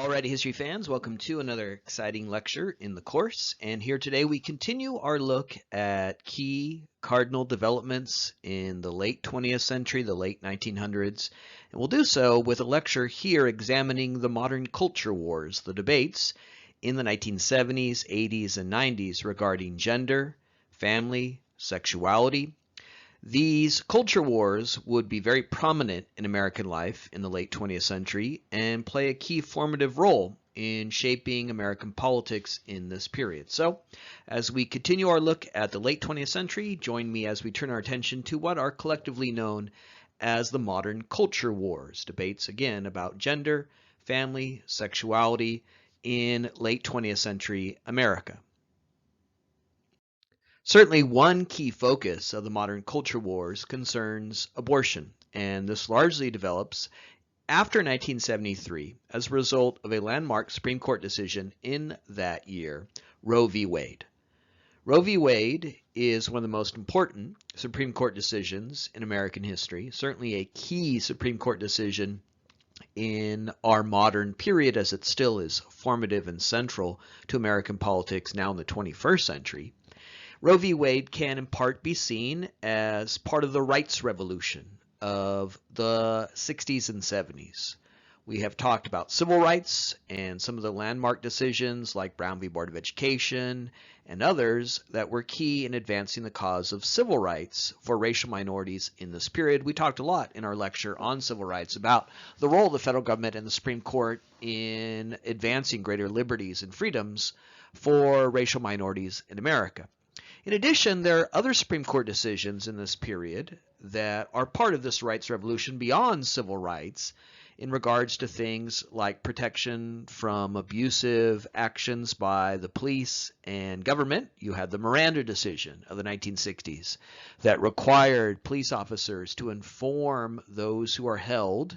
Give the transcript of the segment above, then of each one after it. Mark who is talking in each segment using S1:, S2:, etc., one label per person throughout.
S1: Alrighty, history fans, welcome to another exciting lecture in the course. And here today we continue our look at key cardinal developments in the late 20th century, the late 1900s. And we'll do so with a lecture here examining the modern culture wars, the debates in the 1970s, 80s, and 90s regarding gender, family, sexuality. These culture wars would be very prominent in American life in the late 20th century and play a key formative role in shaping American politics in this period. So, as we continue our look at the late 20th century, join me as we turn our attention to what are collectively known as the modern culture wars, debates again about gender, family, sexuality in late 20th century America. Certainly one key focus of the modern culture wars concerns abortion, and this largely develops after 1973 as a result of a landmark Supreme Court decision in that year, Roe v. Wade. Roe v. Wade is one of the most important Supreme Court decisions in American history, certainly a key Supreme Court decision in our modern period as it still is formative and central to American politics now in the 21st century. Roe v. Wade can in part be seen as part of the rights revolution of the 60s and 70s. We have talked about civil rights and some of the landmark decisions like Brown v. Board of Education and others that were key in advancing the cause of civil rights for racial minorities in this period. We talked a lot in our lecture on civil rights about the role of the federal government and the Supreme Court in advancing greater liberties and freedoms for racial minorities in America. In addition, there are other Supreme Court decisions in this period that are part of this rights revolution beyond civil rights in regards to things like protection from abusive actions by the police and government. You had the Miranda decision of the 1960s that required police officers to inform those who are held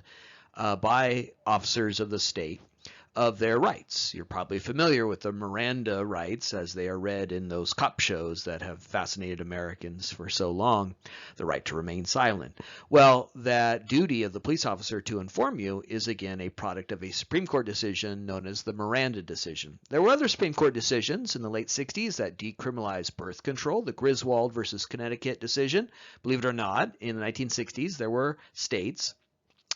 S1: by officers of the state of their rights. You're probably familiar with the Miranda rights as they are read in those cop shows that have fascinated Americans for so long, the right to remain silent. Well, that duty of the police officer to inform you is again a product of a Supreme Court decision known as the Miranda decision. There were other Supreme Court decisions in the late 60s that decriminalized birth control, the Griswold versus Connecticut decision. Believe it or not, in the 1960s there were states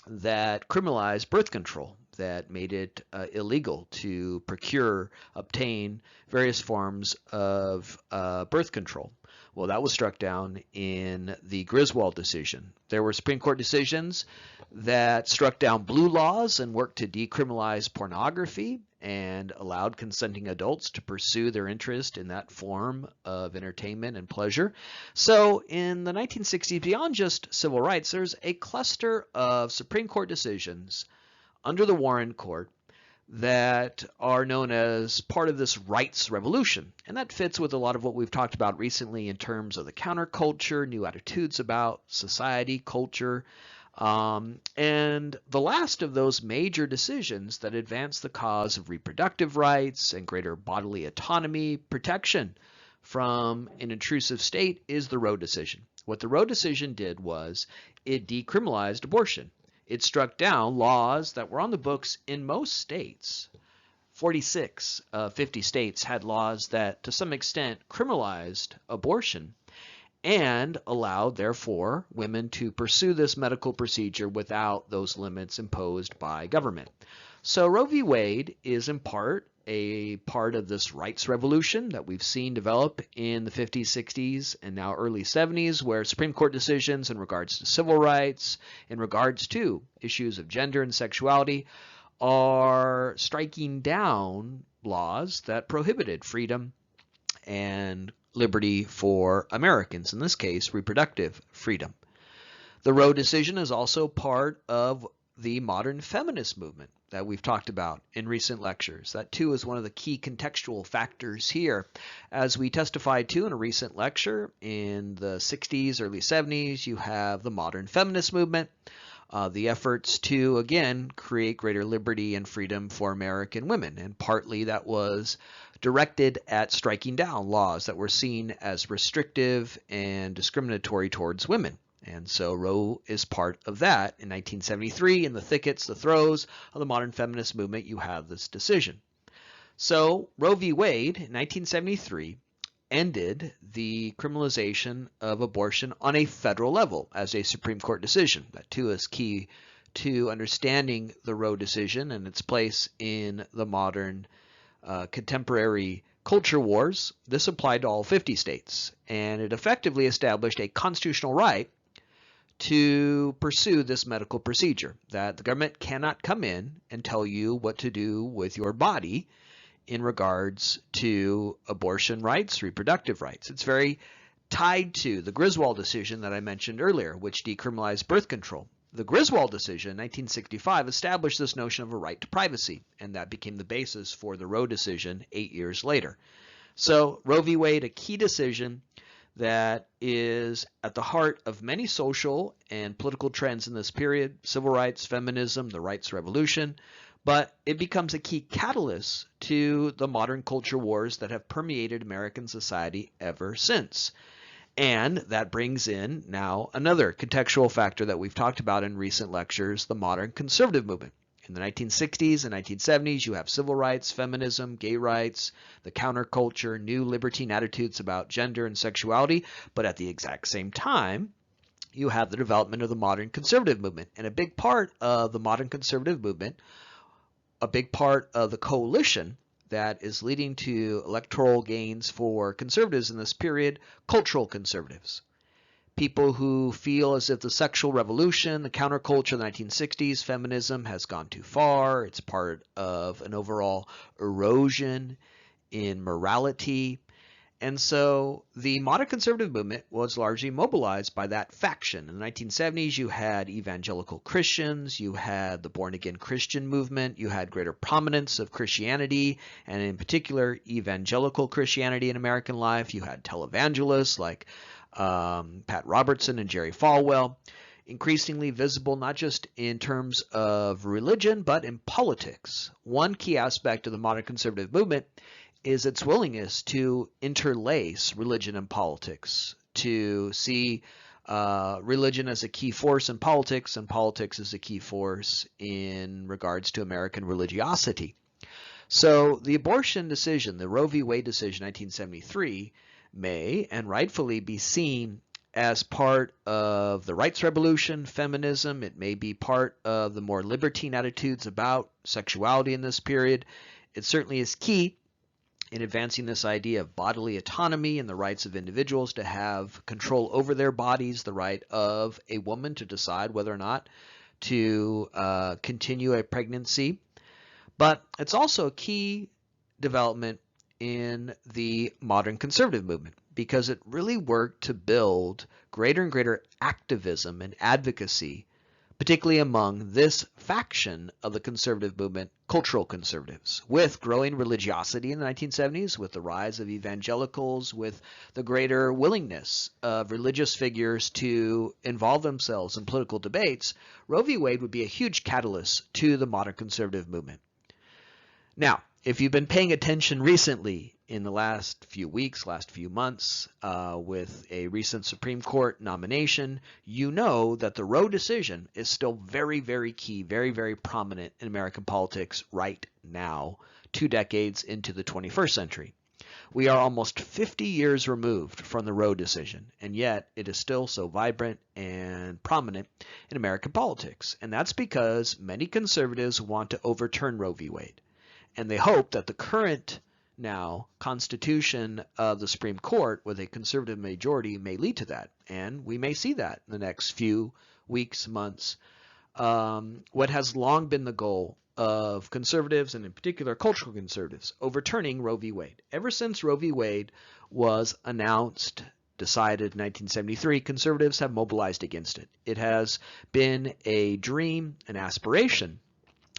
S1: that criminalized birth control, that made it illegal to procure, obtain various forms of birth control. Well, that was struck down in the Griswold decision. There were Supreme Court decisions that struck down blue laws and worked to decriminalize pornography and allowed consenting adults to pursue their interest in that form of entertainment and pleasure. So in the 1960s, beyond just civil rights, there's a cluster of Supreme Court decisions under the Warren Court that are known as part of this rights revolution. And that fits with a lot of what we've talked about recently in terms of the counterculture, new attitudes about society, culture, and the last of those major decisions that advance the cause of reproductive rights and greater bodily autonomy, protection from an intrusive state is the Roe decision. What the Roe decision did was it decriminalized abortion. It struck down laws that were on the books in most states. 46 of 50 states had laws that to some extent criminalized abortion and allowed, therefore, women to pursue this medical procedure without those limits imposed by government. So Roe v. Wade is in part a part of this rights revolution that we've seen develop in the 50s, 60s, and now early 70s, where Supreme Court decisions in regards to civil rights, in regards to issues of gender and sexuality, are striking down laws that prohibited freedom and liberty for Americans, in this case, reproductive freedom. The Roe decision is also part of the modern feminist movement that we've talked about in recent lectures. That too is one of the key contextual factors here. As we testified to in a recent lecture in the 60s, early 70s, you have the modern feminist movement, the efforts to, again, create greater liberty and freedom for American women. And partly that was directed at striking down laws that were seen as restrictive and discriminatory towards women. And so Roe is part of that. In 1973, in the thickets, the throes of the modern feminist movement, you have this decision. So Roe v. Wade in 1973 ended the criminalization of abortion on a federal level as a Supreme Court decision. That too is key to understanding the Roe decision and its place in the modern contemporary culture wars. This applied to all 50 states, and it effectively established a constitutional right to pursue this medical procedure, that the government cannot come in and tell you what to do with your body in regards to abortion rights, reproductive rights. It's very tied to the Griswold decision that I mentioned earlier, which decriminalized birth control. The Griswold decision in 1965 established this notion of a right to privacy, and that became the basis for the Roe decision 8 years later. So Roe v. Wade, a key decision that is at the heart of many social and political trends in this period: civil rights, feminism, the rights revolution, but it becomes a key catalyst to the modern culture wars that have permeated American society ever since. And that brings in now another contextual factor that we've talked about in recent lectures: the modern conservative movement. In the 1960s and 1970s, you have civil rights, feminism, gay rights, the counterculture, new libertine attitudes about gender and sexuality. But at the exact same time, you have the development of the modern conservative movement. And a big part of the modern conservative movement, a big part of the coalition that is leading to electoral gains for conservatives in this period, cultural conservatives. People who feel as if the sexual revolution, the counterculture of the 1960s, feminism has gone too far. It's part of an overall erosion in morality. And so the modern conservative movement was largely mobilized by that faction. In the 1970s, you had evangelical Christians, you had the born-again Christian movement, you had greater prominence of Christianity, and in particular, evangelical Christianity in American life. You had televangelists like Pat Robertson and Jerry Falwell, increasingly visible not just in terms of religion, but in politics. One key aspect of the modern conservative movement is its willingness to interlace religion and politics, to see religion as a key force in politics and politics as a key force in regards to American religiosity. So the abortion decision, the Roe v. Wade decision, 1973, may and rightfully be seen as part of the rights revolution, feminism. It may be part of the more libertine attitudes about sexuality in this period. It certainly is key in advancing this idea of bodily autonomy and the rights of individuals to have control over their bodies, the right of a woman to decide whether or not to continue a pregnancy. But it's also a key development in the modern conservative movement, because it really worked to build greater and greater activism and advocacy, particularly among this faction of the conservative movement, cultural conservatives, with growing religiosity in the 1970s, with the rise of evangelicals, with the greater willingness of religious figures to involve themselves in political debates. Roe v. Wade would be a huge catalyst to the modern conservative movement. Now, if you've been paying attention recently in the last few weeks, last few months, with a recent Supreme Court nomination, you know that the Roe decision is still very, very key, very, very prominent in American politics right now, 2 decades into the 21st century. We are almost 50 years removed from the Roe decision, and yet it is still so vibrant and prominent in American politics. And that's because many conservatives want to overturn Roe v. Wade. And they hope that the current now constitution of the Supreme Court with a conservative majority may lead to that. And we may see that in the next few weeks, months. What has long been the goal of conservatives, and in particular cultural conservatives, overturning Roe v. Wade. Ever since Roe v. Wade was announced, decided in 1973, conservatives have mobilized against it. It has been a dream, an aspiration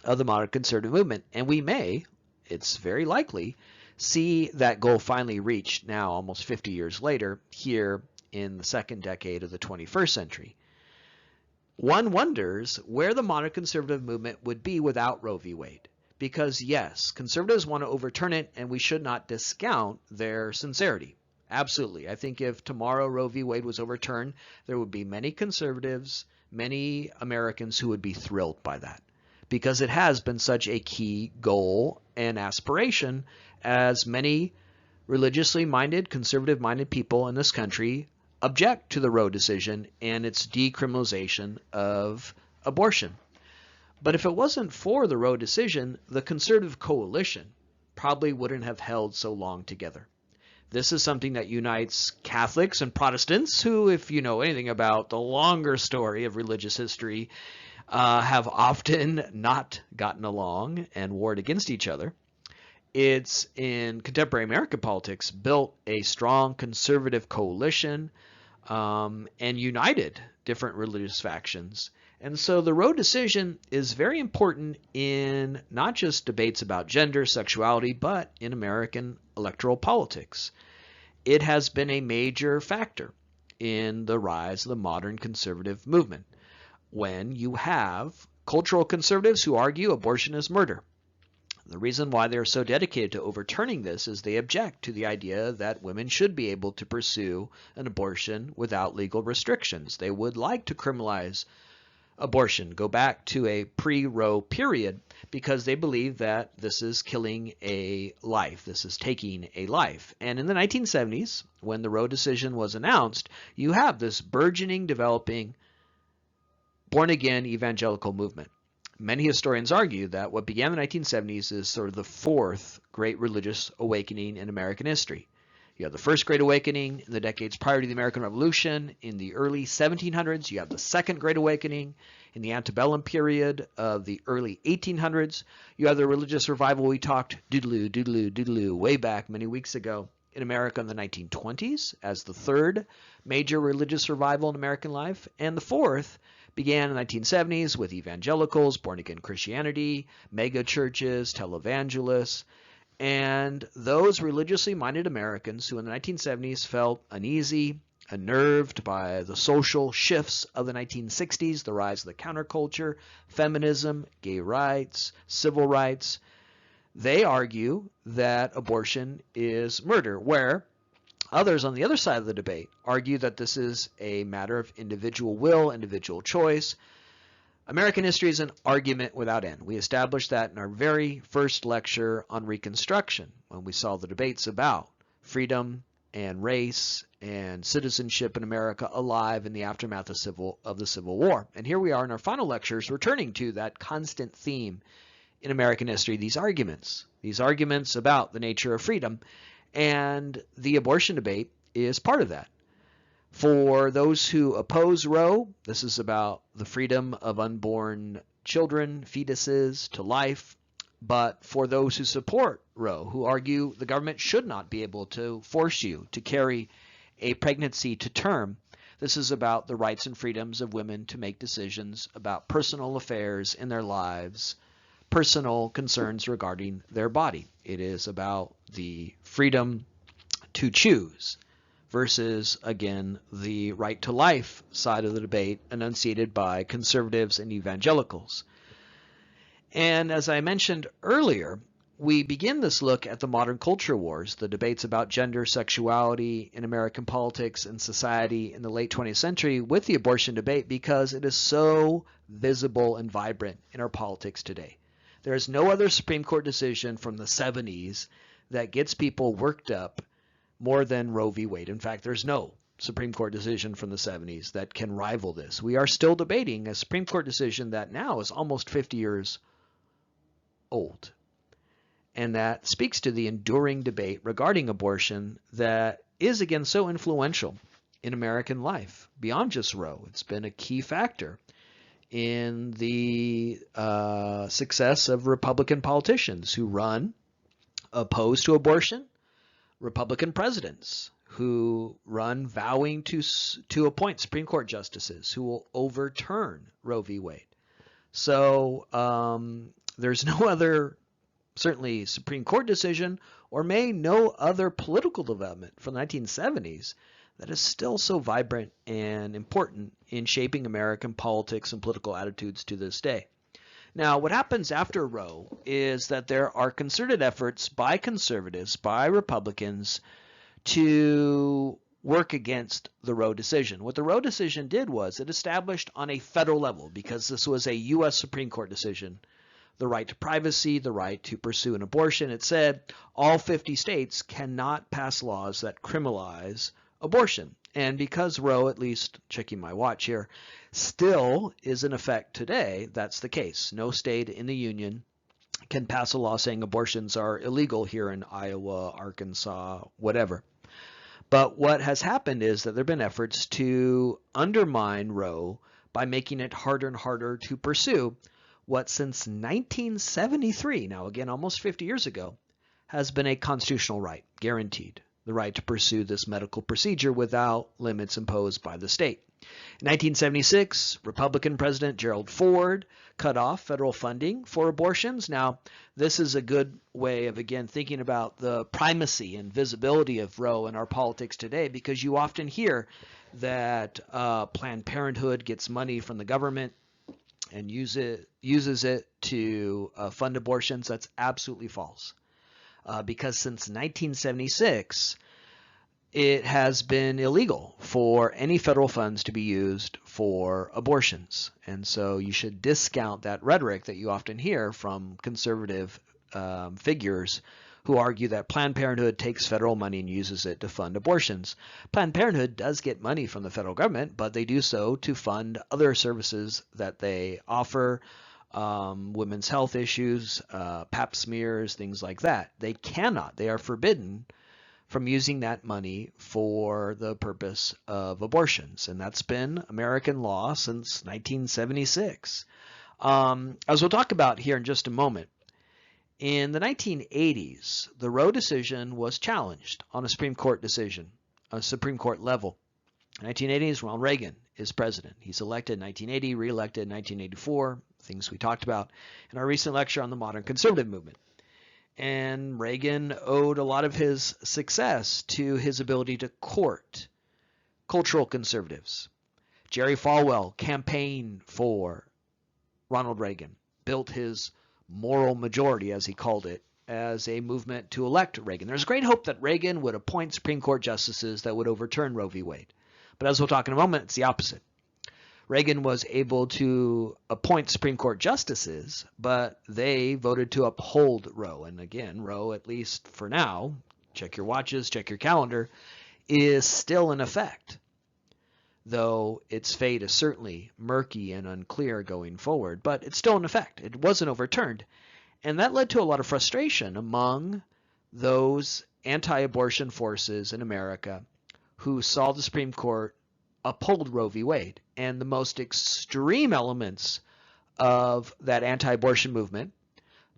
S1: of the modern conservative movement, and we may, it's very likely, see that goal finally reached now almost 50 years later here in the second decade of the 21st century. One wonders where the modern conservative movement would be without Roe v. Wade, because yes, conservatives want to overturn it, and we should not discount their sincerity. Absolutely. I think if tomorrow Roe v. Wade was overturned, there would be many conservatives, many Americans who would be thrilled by that, because it has been such a key goal and aspiration, as many religiously minded, conservative minded people in this country object to the Roe decision and its decriminalization of abortion. But if it wasn't for the Roe decision, the conservative coalition probably wouldn't have held so long together. This is something that unites Catholics and Protestants, who, if you know anything about the longer story of religious history, have often not gotten along and warred against each other. It's, in contemporary American politics, built a strong conservative coalition and united different religious factions. And so the Roe decision is very important in not just debates about gender, sexuality, but in American electoral politics. It has been a major factor in the rise of the modern conservative movement, when you have cultural conservatives who argue abortion is murder. The reason why they're so dedicated to overturning this is they object to the idea that women should be able to pursue an abortion without legal restrictions. They would like to criminalize abortion, go back to a pre-Roe period, because they believe that this is killing a life, this is taking a life. And in the 1970s, when the Roe decision was announced, you have this burgeoning, developing, born-again evangelical movement. Many historians argue that what began in the 1970s is sort of the fourth great religious awakening in American history. You have the first Great Awakening in the decades prior to the American Revolution. In the early 1700s, you have the second Great Awakening. In the antebellum period of the early 1800s, you have the religious revival we talked doodaloo way back many weeks ago in America in the 1920s as the third major religious revival in American life. And the fourth began in the 1970s with evangelicals, born-again Christianity, mega churches, televangelists, and those religiously minded Americans who in the 1970s felt uneasy, unnerved by the social shifts of the 1960s, the rise of the counterculture, feminism, gay rights, civil rights. They argue that abortion is murder, where others on the other side of the debate argue that this is a matter of individual will, individual choice. American history is an argument without end. We established that in our very first lecture on Reconstruction, when we saw the debates about freedom and race and citizenship in America alive in the aftermath of the Civil War. And here we are in our final lectures, returning to that constant theme in American history, these arguments about the nature of freedom. And the abortion debate is part of that. For those who oppose Roe, this is about the freedom of unborn children, fetuses, to life. But for those who support Roe, who argue the government should not be able to force you to carry a pregnancy to term, this is about the rights and freedoms of women to make decisions about personal affairs in their lives, personal concerns regarding their body. It is about the freedom to choose versus, again, the right to life side of the debate enunciated by conservatives and evangelicals. And as I mentioned earlier, we begin this look at the modern culture wars, the debates about gender, sexuality in American politics and society in the late 20th century, with the abortion debate, because it is so visible and vibrant in our politics today. There is no other Supreme Court decision from the 70s that gets people worked up more than Roe v. Wade. In fact, there's no Supreme Court decision from the 70s that can rival this. We are still debating a Supreme Court decision that now is almost 50 years old. And that speaks to the enduring debate regarding abortion that is, again, so influential in American life. Beyond just Roe, it's been a key factor in the success of Republican politicians who run opposed to abortion, Republican presidents who run vowing to appoint Supreme Court justices who will overturn Roe v. Wade. So there's no other, certainly Supreme Court decision, or no other political development from the 1970s that is still so vibrant and important in shaping American politics and political attitudes to this day. Now, what happens after Roe is that there are concerted efforts by conservatives, by Republicans, to work against the Roe decision. What the Roe decision did was it established on a federal level, because this was a U.S. Supreme Court decision, the right to privacy, the right to pursue an abortion. It said all 50 states cannot pass laws that criminalize abortion. And because Roe, at least checking my watch here, still is in effect today, that's the case. No state in the union can pass a law saying abortions are illegal here in Iowa, Arkansas, whatever. But what has happened is that there have been efforts to undermine Roe by making it harder and harder to pursue what since 1973, now again almost 50 years ago, has been a constitutional right, guaranteed, the right to pursue this medical procedure without limits imposed by the state. In 1976, Republican President Gerald Ford cut off federal funding for abortions. Now, this is a good way of, again, thinking about the primacy and visibility of Roe in our politics today, because you often hear that Planned Parenthood gets money from the government and uses it to fund abortions. That's absolutely false. Because since 1976, it has been illegal for any federal funds to be used for abortions. And so you should discount that rhetoric that you often hear from conservative figures who argue that Planned Parenthood takes federal money and uses it to fund abortions. Planned Parenthood does get money from the federal government, but they do so to fund other services that they offer, women's health issues, pap smears, things like that. They are forbidden from using that money for the purpose of abortions. And that's been American law since 1976. As we'll talk about here in just a moment, in the 1980s, the Roe decision was challenged on a Supreme Court decision, a Supreme Court level. In the 1980s, Ronald Reagan is president. He's elected in 1980, reelected in 1984, things we talked about in our recent lecture on the modern conservative movement. And Reagan owed a lot of his success to his ability to court cultural conservatives. Jerry Falwell campaigned for Ronald Reagan, built his moral majority, as he called it, as a movement to elect Reagan. There's great hope that Reagan would appoint Supreme Court justices that would overturn Roe v. Wade. But as we'll talk in a moment, it's the opposite. Reagan was able to appoint Supreme Court justices, but they voted to uphold Roe. And again, Roe, at least for now, check your watches, check your calendar, is still in effect, though its fate is certainly murky and unclear going forward, but it's still in effect. It wasn't overturned. And that led to a lot of frustration among those anti-abortion forces in America who saw the Supreme Court uphold Roe v. Wade. And the most extreme elements of that anti-abortion movement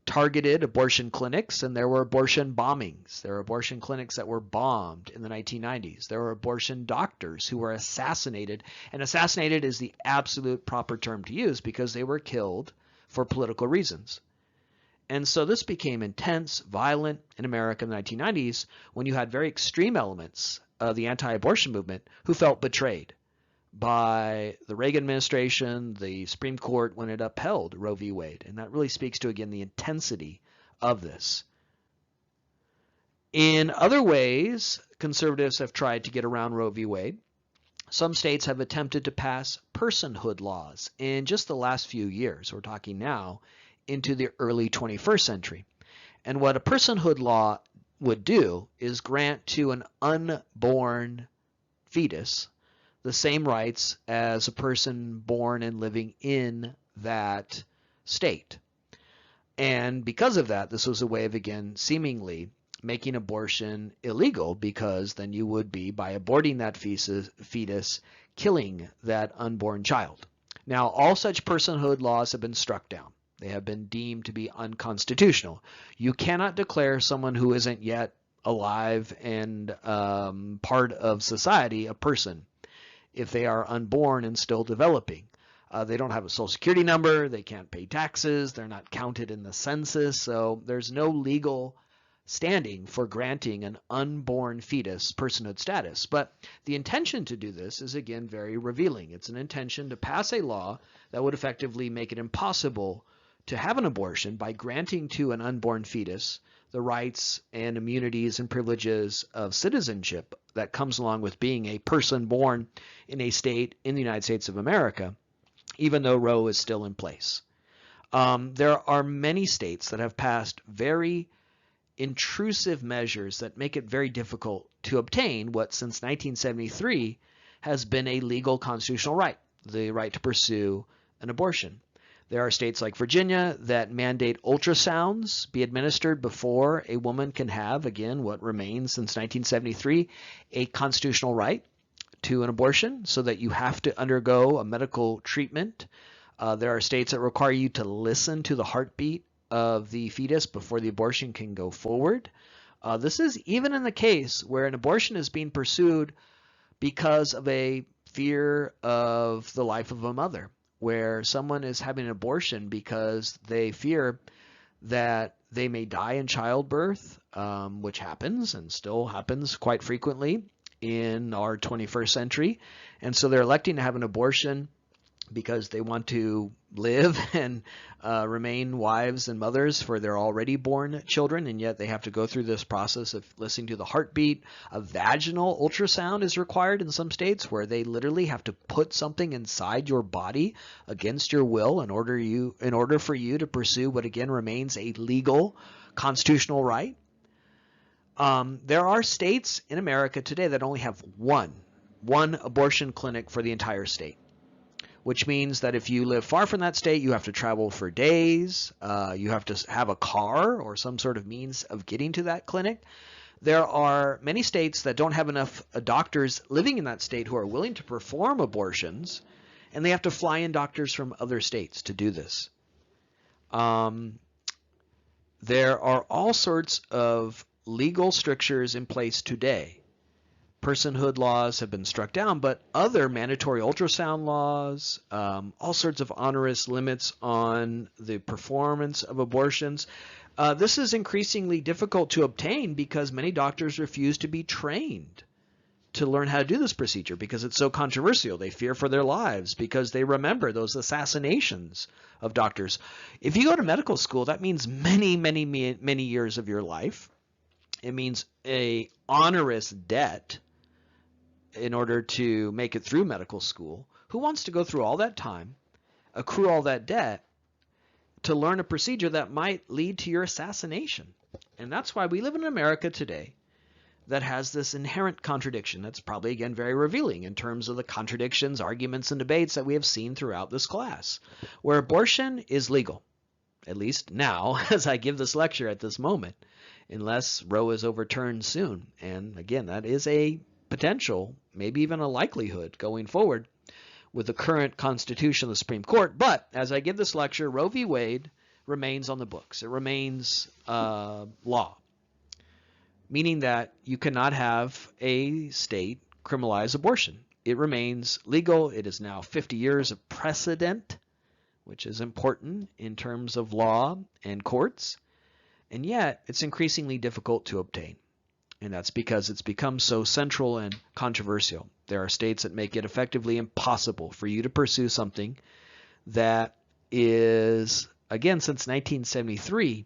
S1: targeted abortion clinics, and there were abortion bombings. There were abortion clinics that were bombed in the 1990s. There were abortion doctors who were assassinated, and assassinated is the absolute proper term to use because they were killed for political reasons. And so this became intense, violent in America in the 1990s when you had very extreme elements of the anti-abortion movement who felt betrayed by the Reagan administration, the Supreme Court, when it upheld Roe v. Wade. And that really speaks to, again, the intensity of this. In other ways, conservatives have tried to get around Roe v. Wade. Some states have attempted to pass personhood laws in just the last few years. We're talking now into the early 21st century. And what a personhood law would do is grant to an unborn fetus the same rights as a person born and living in that state. And because of that, this was a way of, again, seemingly making abortion illegal, because then you would be, by aborting that fetus, killing that unborn child. Now, all such personhood laws have been struck down. They have been deemed to be unconstitutional. You cannot declare someone who isn't yet alive and part of society a person if they are unborn and still developing. They don't have a social security number. They can't pay taxes. They're not counted in the census. So there's no legal standing for granting an unborn fetus personhood status. But the intention to do this is, again, very revealing. It's an intention to pass a law that would effectively make it impossible to have an abortion by granting to an unborn fetus the rights and immunities and privileges of citizenship that comes along with being a person born in a state in the United States of America, even though Roe is still in place. There are many states that have passed very intrusive measures that make it very difficult to obtain what since 1973 has been a legal constitutional right, the right to pursue an abortion. There are states like Virginia that mandate ultrasounds be administered before a woman can have, again, what remains since 1973, a constitutional right to an abortion, so that you have to undergo a medical treatment. There are states that require you to listen to the heartbeat of the fetus before the abortion can go forward. This is even in the case where an abortion is being pursued because of a fear of the life of a mother, where someone is having an abortion because they fear that they may die in childbirth, which happens and still happens quite frequently in our 21st century. And so they're electing to have an abortion because they want to live and remain wives and mothers for their already born children, and yet they have to go through this process of listening to the heartbeat. A vaginal ultrasound is required in some states, where they literally have to put something inside your body against your will in order for you to pursue what again remains a legal constitutional right. There are states in America today that only have one abortion clinic for the entire state, which means that if you live far from that state, you have to travel for days. You have to have a car or some sort of means of getting to that clinic. There are many states that don't have enough doctors living in that state who are willing to perform abortions, and they have to fly in doctors from other states to do this. There are all sorts of legal strictures in place today. Personhood laws have been struck down, but other mandatory ultrasound laws, all sorts of onerous limits on the performance of abortions. This is increasingly difficult to obtain because many doctors refuse to be trained to learn how to do this procedure because it's so controversial. They fear for their lives because they remember those assassinations of doctors. If you go to medical school, that means many, many, many years of your life. It means a onerous debt in order to make it through medical school. Who wants to go through all that time, accrue all that debt, to learn a procedure that might lead to your assassination? And that's why we live in America today that has this inherent contradiction that's probably, again, very revealing in terms of the contradictions, arguments, and debates that we have seen throughout this class, where abortion is legal, at least now, as I give this lecture at this moment, unless Roe is overturned soon. And again, that is a potential, maybe even a likelihood going forward with the current constitution of the Supreme Court. But as I give this lecture, Roe v. Wade remains on the books. It remains law, meaning that you cannot have a state criminalize abortion. It remains legal. It is now 50 years of precedent, which is important in terms of law and courts. And yet, it's increasingly difficult to obtain. And that's because it's become so central and controversial. There are states that make it effectively impossible for you to pursue something that is, again, since 1973,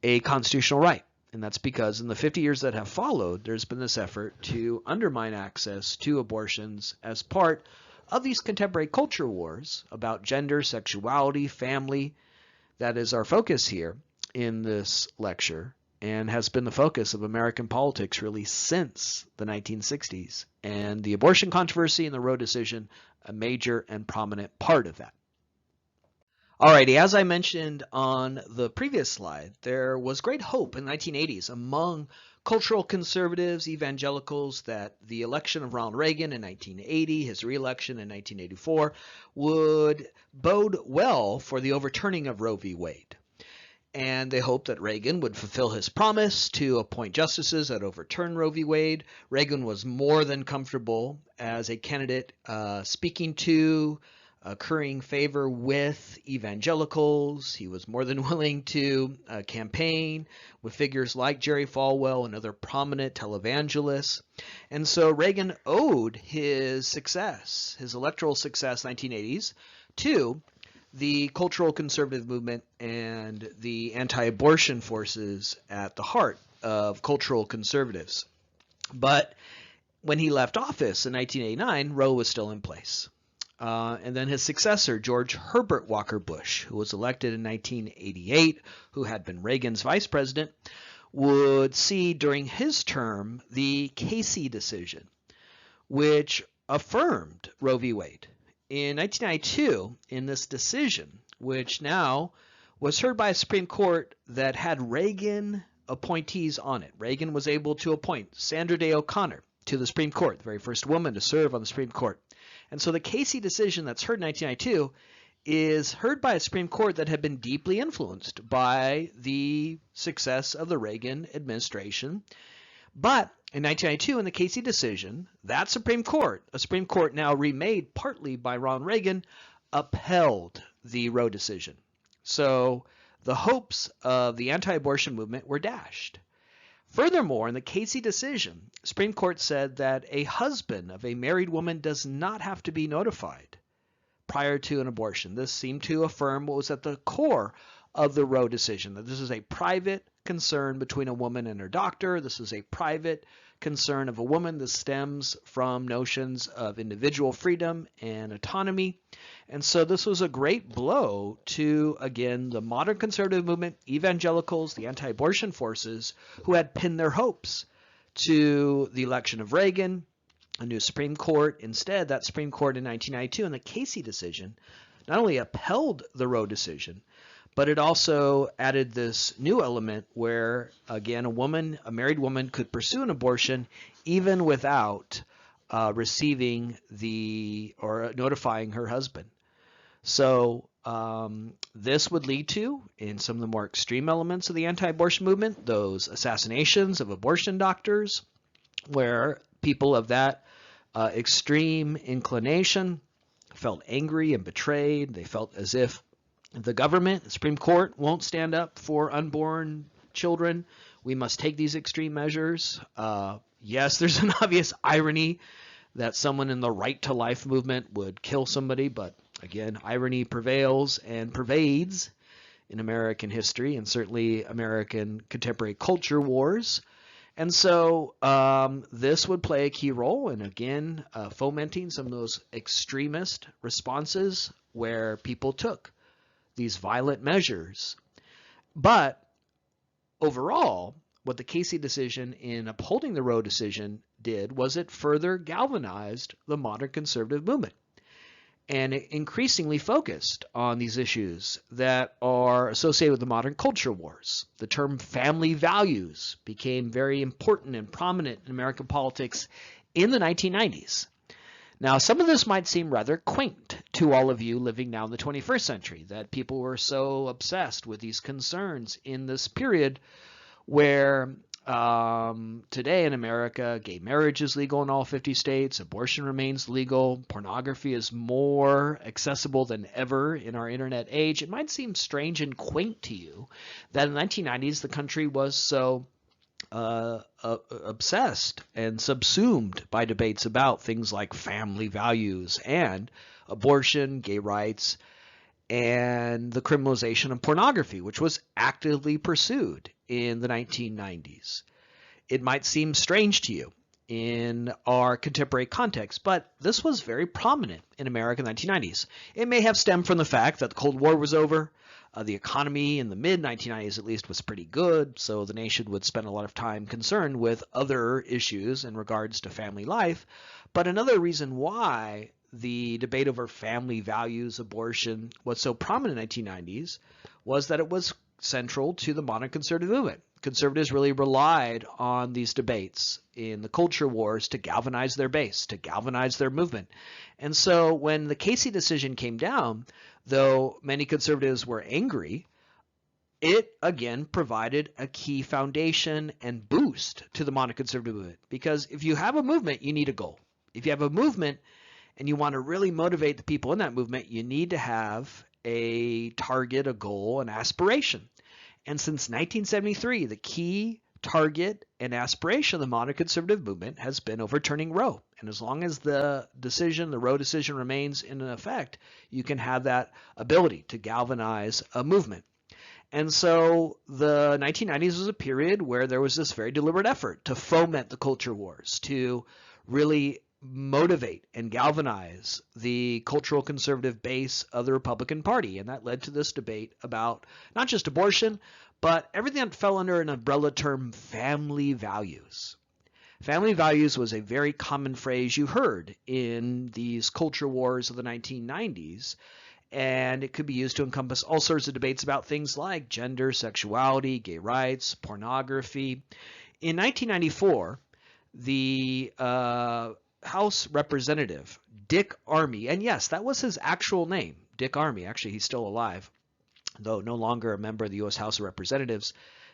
S1: a constitutional right. And that's because in the 50 years that have followed, there's been this effort to undermine access to abortions as part of these contemporary culture wars about gender, sexuality, family. That is our focus here in this lecture, and has been the focus of American politics really since the 1960s. And the abortion controversy and the Roe decision, a major and prominent part of that. Alrighty, as I mentioned on the previous slide, there was great hope in the 1980s among cultural conservatives, evangelicals, that the election of Ronald Reagan in 1980, his re-election in 1984, would bode well for the overturning of Roe v. Wade. And they hoped that Reagan would fulfill his promise to appoint justices that overturn Roe v. Wade. Reagan was more than comfortable as a candidate speaking to, currying favor with evangelicals. He was more than willing to campaign with figures like Jerry Falwell and other prominent televangelists. And so Reagan owed his success, his electoral success, 1980s, to the cultural conservative movement and the anti-abortion forces at the heart of cultural conservatives. But when he left office in 1989, Roe was still in place. And then his successor, George Herbert Walker Bush, who was elected in 1988, who had been Reagan's vice president, would see during his term the Casey decision, which affirmed Roe v. Wade. In 1992, in this decision, which now was heard by a Supreme Court that had Reagan appointees on it. Reagan was able to appoint Sandra Day O'Connor to the Supreme Court, the very first woman to serve on the Supreme Court. And so the Casey decision that's heard in 1992 is heard by a Supreme Court that had been deeply influenced by the success of the Reagan administration. But in 1992, in the Casey decision, that Supreme Court, a Supreme Court now remade partly by Ronald Reagan, upheld the Roe decision. So the hopes of the anti-abortion movement were dashed. Furthermore, in the Casey decision, Supreme Court said that a husband of a married woman does not have to be notified prior to an abortion. This seemed to affirm what was at the core of the Roe decision, that this is a private concern between a woman and her doctor. This is a private concern of a woman that stems from notions of individual freedom and autonomy. And so this was a great blow to, again, the modern conservative movement, evangelicals, the anti-abortion forces, who had pinned their hopes to the election of Reagan, a new Supreme Court. Instead, that Supreme Court in 1992 in the Casey decision not only upheld the Roe decision, but it also added this new element where, again, a married woman could pursue an abortion even without receiving or notifying her husband. So this would lead to, in some of the more extreme elements of the anti-abortion movement, those assassinations of abortion doctors, where people of that extreme inclination felt angry and betrayed. They felt as if the government, the Supreme Court, won't stand up for unborn children. We must take these extreme measures. Yes, there's an obvious irony that someone in the right to life movement would kill somebody, but again, irony prevails and pervades in American history and certainly American contemporary culture wars. And so this would play a key role in, again, fomenting some of those extremist responses where people took these violent measures. But overall, what the Casey decision in upholding the Roe decision did was it further galvanized the modern conservative movement. And it increasingly focused on these issues that are associated with the modern culture wars. The term family values became very important and prominent in American politics in the 1990s. Now, some of this might seem rather quaint to all of you living now in the 21st century, that people were so obsessed with these concerns in this period where today in America, gay marriage is legal in all 50 states, abortion remains legal, pornography is more accessible than ever in our internet age. It might seem strange and quaint to you that in the 1990s the country was so obsessed and subsumed by debates about things like family values and abortion, gay rights, and the criminalization of pornography, which was actively pursued in the 1990s. It might seem strange to you in our contemporary context, but this was very prominent in America in the 1990s. It may have stemmed from the fact that the Cold War was over. The economy in the mid-1990s at least was pretty good, so the nation would spend a lot of time concerned with other issues in regards to family life. But another reason why the debate over family values, abortion, was so prominent in the 1990s was that it was central to the modern conservative movement. Conservatives really relied on these debates in the culture wars to galvanize their base, to galvanize their movement. And so when the Casey decision came down, though many conservatives were angry, it again provided a key foundation and boost to the modern conservative movement. Because if you have a movement, you need a goal. If you have a movement and you want to really motivate the people in that movement, you need to have a target, a goal, an aspiration. And since 1973, the key target and aspiration of the modern conservative movement has been overturning Roe And as long as the Roe decision remains in effect, you can have that ability to galvanize a movement. And so the 1990s was a period where there was this very deliberate effort to foment the culture wars, to really motivate and galvanize the cultural conservative base of the Republican Party. And that led to this debate about not just abortion, but everything that fell under an umbrella term, family values. Family values was a very common phrase you heard in these culture wars of the 1990s, and it could be used to encompass all sorts of debates about things like gender, sexuality, gay rights, pornography. In 1994, the House Representative Dick Armey, and yes, that was his actual name, Dick Armey. Actually, he's still alive, though no longer a member of the U.S. House of Representatives.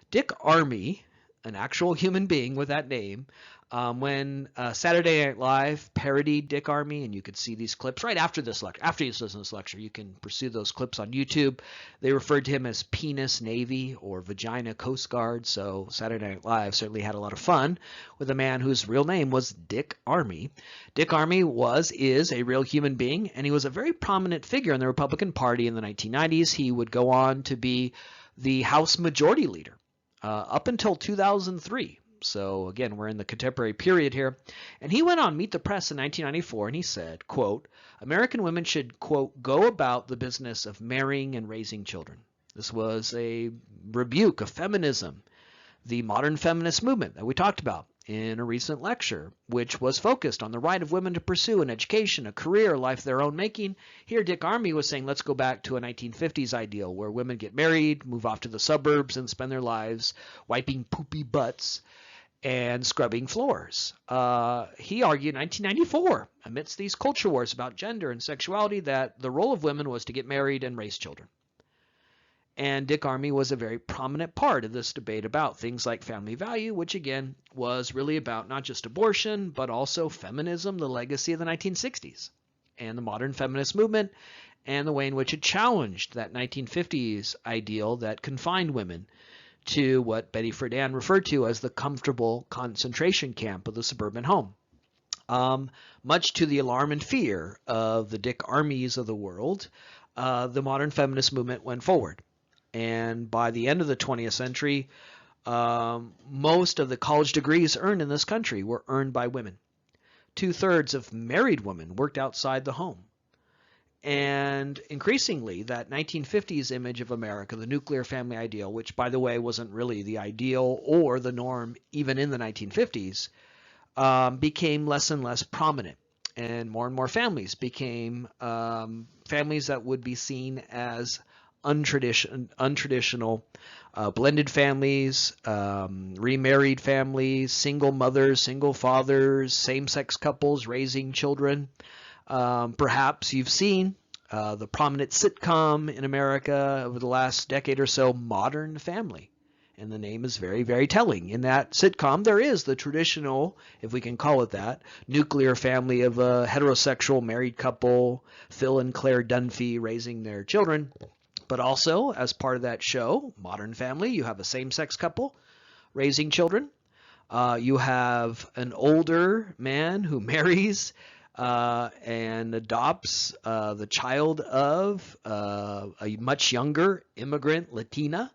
S1: Dick Armey, an actual human being with that name, when Saturday Night Live parodied Dick Armey, and you could see these clips right after this lecture. After you listen to this lecture, you can pursue those clips on YouTube. They referred to him as Penis Navy or Vagina Coast Guard, so Saturday Night Live certainly had a lot of fun with a man whose real name was Dick Armey. Dick Armey is a real human being, and he was a very prominent figure in the Republican Party in the 1990s. He would go on to be the House Majority Leader up until 2003. So again, we're in the contemporary period here. And he went on Meet the Press in 1994, and he said, quote, American women should, quote, go about the business of marrying and raising children. This was a rebuke of feminism, the modern feminist movement that we talked about in a recent lecture, which was focused on the right of women to pursue an education, a career, a life of their own making. Here, Dick Armey was saying, let's go back to a 1950s ideal where women get married, move off to the suburbs, and spend their lives wiping poopy butts and scrubbing floors. He argued in 1994, amidst these culture wars about gender and sexuality, that the role of women was to get married and raise children. And Dick Armey was a very prominent part of this debate about things like family value, which again was really about not just abortion, but also feminism, the legacy of the 1960s, and the modern feminist movement, and the way in which it challenged that 1950s ideal that confined women to what Betty Friedan referred to as the comfortable concentration camp of the suburban home. Much to the alarm and fear of the Dick Armeys of the world, the modern feminist movement went forward. And by the end of the 20th century, most of the college degrees earned in this country were earned by women. 2/3 of married women worked outside the home. And increasingly, that 1950s image of America, the nuclear family ideal, which, by the way, wasn't really the ideal or the norm even in the 1950s, became less and less prominent. And more families became families that would be seen as untraditional blended families, remarried families, single mothers, single fathers, same-sex couples raising children. Perhaps you've seen the prominent sitcom in America over the last decade or so, Modern Family. And the name is very, very telling. In that sitcom, there is the traditional, if we can call it that, nuclear family of a heterosexual married couple, Phil and Claire Dunphy, raising their children. But also, as part of that show, Modern Family, you have a same-sex couple raising children. You have an older man who marries and adopts the child of a much younger immigrant Latina.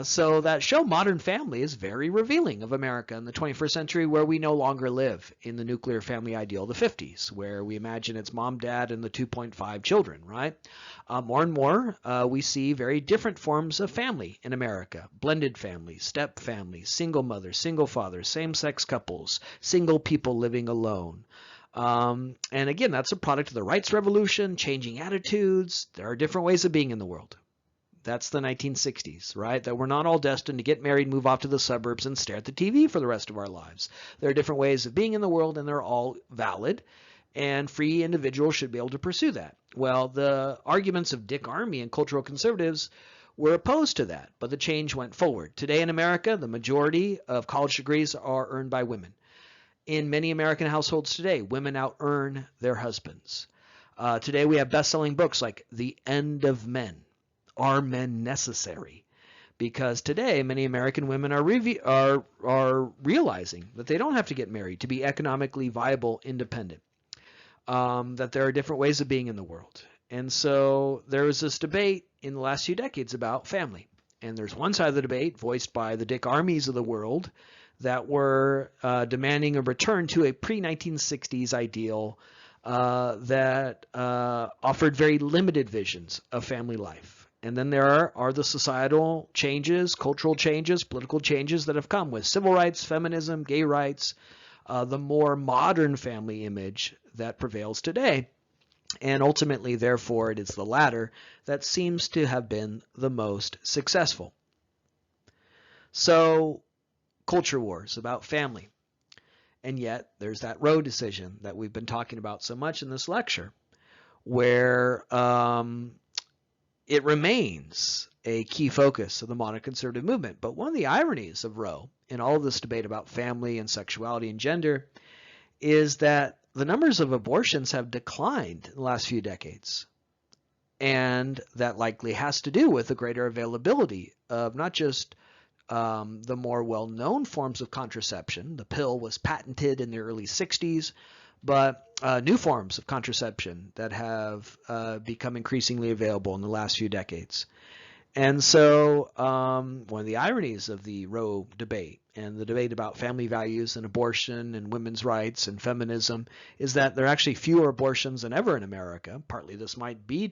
S1: So that show, Modern Family, is very revealing of America in the 21st century, where we no longer live in the nuclear family ideal of the 50s, where we imagine it's mom, dad, and the 2.5 children, right? More and more, we see very different forms of family in America. Blended families, step families, single mothers, single fathers, same-sex couples, single people living alone. And again, that's a product of the rights revolution, changing attitudes. There are different ways of being in the world. That's the 1960s, right? That we're not all destined to get married, move off to the suburbs, and stare at the TV for the rest of our lives. There are different ways of being in the world, and they're all valid, and free individuals should be able to pursue that. Well, the arguments of Dick Armey and cultural conservatives were opposed to that, but the change went forward. Today in America, the majority of college degrees are earned by women. In many American households today, women out-earn their husbands. Today we have best-selling books like The End of Men. Are Men Necessary? because today many American women are realizing that they don't have to get married to be economically viable, independent, that there are different ways of being in the world. And so there was this debate in the last few decades about family. And there's one side of the debate voiced by the Dick Armeys of the world that were demanding a return to a pre-1960s ideal that offered very limited visions of family life. And then there are the societal changes, cultural changes, political changes that have come with civil rights, feminism, gay rights, the more modern family image that prevails today. And ultimately, therefore, it is the latter that seems to have been the most successful. So, culture wars about family. And yet, there's that Roe decision that we've been talking about so much in this lecture, where it remains a key focus of the modern conservative movement. But one of the ironies of Roe in all of this debate about family and sexuality and gender is that the numbers of abortions have declined in the last few decades. And that likely has to do with the greater availability of not just the more well-known forms of contraception. The pill was patented in the early 60s, but new forms of contraception that have become increasingly available in the last few decades. And so one of the ironies of the Roe debate and the debate about family values and abortion and women's rights and feminism is that there are actually fewer abortions than ever in America. Partly this might be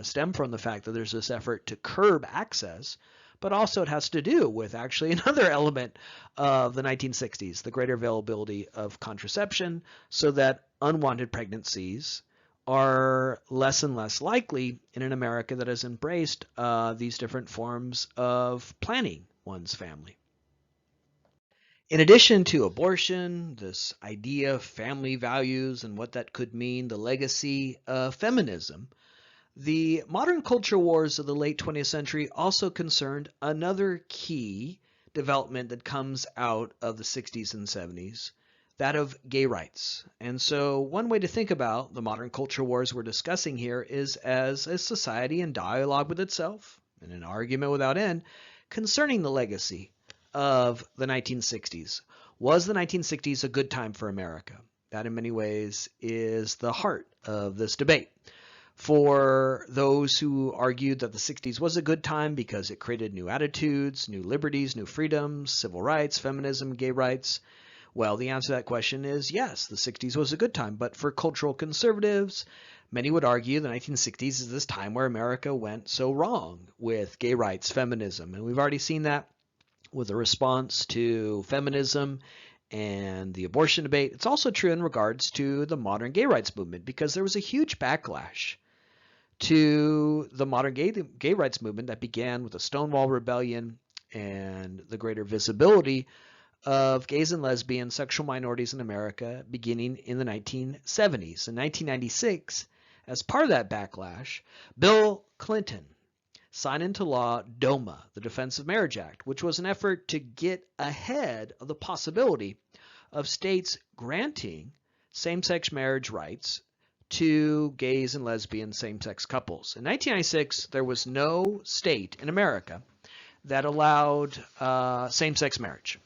S1: stem from the fact that there's this effort to curb access, but also it has to do with actually another element of the 1960s, the greater availability of contraception, so that unwanted pregnancies are less and less likely in an America that has embraced these different forms of planning one's family. In addition to abortion, this idea of family values and what that could mean, the legacy of feminism, the modern culture wars of the late 20th century also concerned another key development that comes out of the 60s and 70s, that of gay rights. And so one way to think about the modern culture wars we're discussing here is as a society in dialogue with itself, and an argument without end, concerning the legacy of the 1960s. Was the 1960s a good time for America? That in many ways is the heart of this debate. For those who argued that the 60s was a good time because it created new attitudes, new liberties, new freedoms, civil rights, feminism, gay rights, well, the answer to that question is yes, the 60s was a good time. But for cultural conservatives, many would argue the 1960s is this time where America went so wrong with gay rights, feminism. And we've already seen that with a response to feminism and the abortion debate. It's also true in regards to the modern gay rights movement, because there was a huge backlash to the modern gay rights movement that began with the Stonewall Rebellion and the greater visibility of gays and lesbians, sexual minorities in America beginning in the 1970s. In 1996, as part of that backlash, Bill Clinton signed into law DOMA, the Defense of Marriage Act, which was an effort to get ahead of the possibility of states granting same-sex marriage rights to gays and lesbian same-sex couples. In 1996, there was no state in America that allowed same-sex marriage.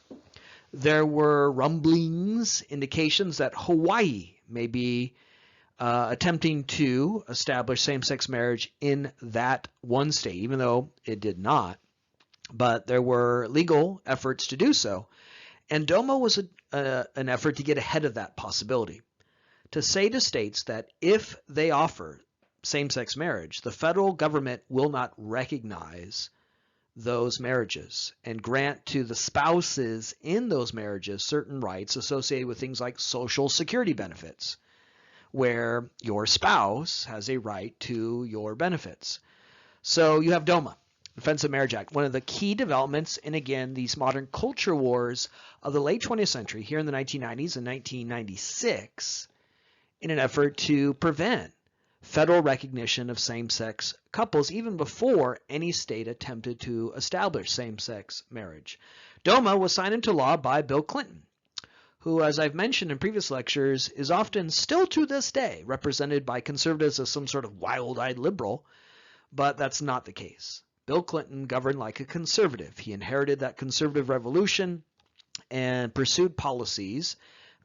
S1: There were rumblings, indications that Hawaii may be attempting to establish same-sex marriage in that one state, even though it did not. But there were legal efforts to do so. And DOMA was an effort to get ahead of that possibility, to say to states that if they offer same-sex marriage, the federal government will not recognize those marriages and grant to the spouses in those marriages certain rights associated with things like Social Security benefits, where your spouse has a right to your benefits. So you have DOMA, Defense of Marriage Act, one of the key developments in, again, these modern culture wars of the late 20th century, here in the 1990s and 1996, in an effort to prevent federal recognition of same-sex couples even before any state attempted to establish same-sex marriage. DOMA was signed into law by Bill Clinton, who, as I've mentioned in previous lectures, is often still to this day represented by conservatives as some sort of wild-eyed liberal, but that's not the case. Bill Clinton governed like a conservative. He inherited that conservative revolution and pursued policies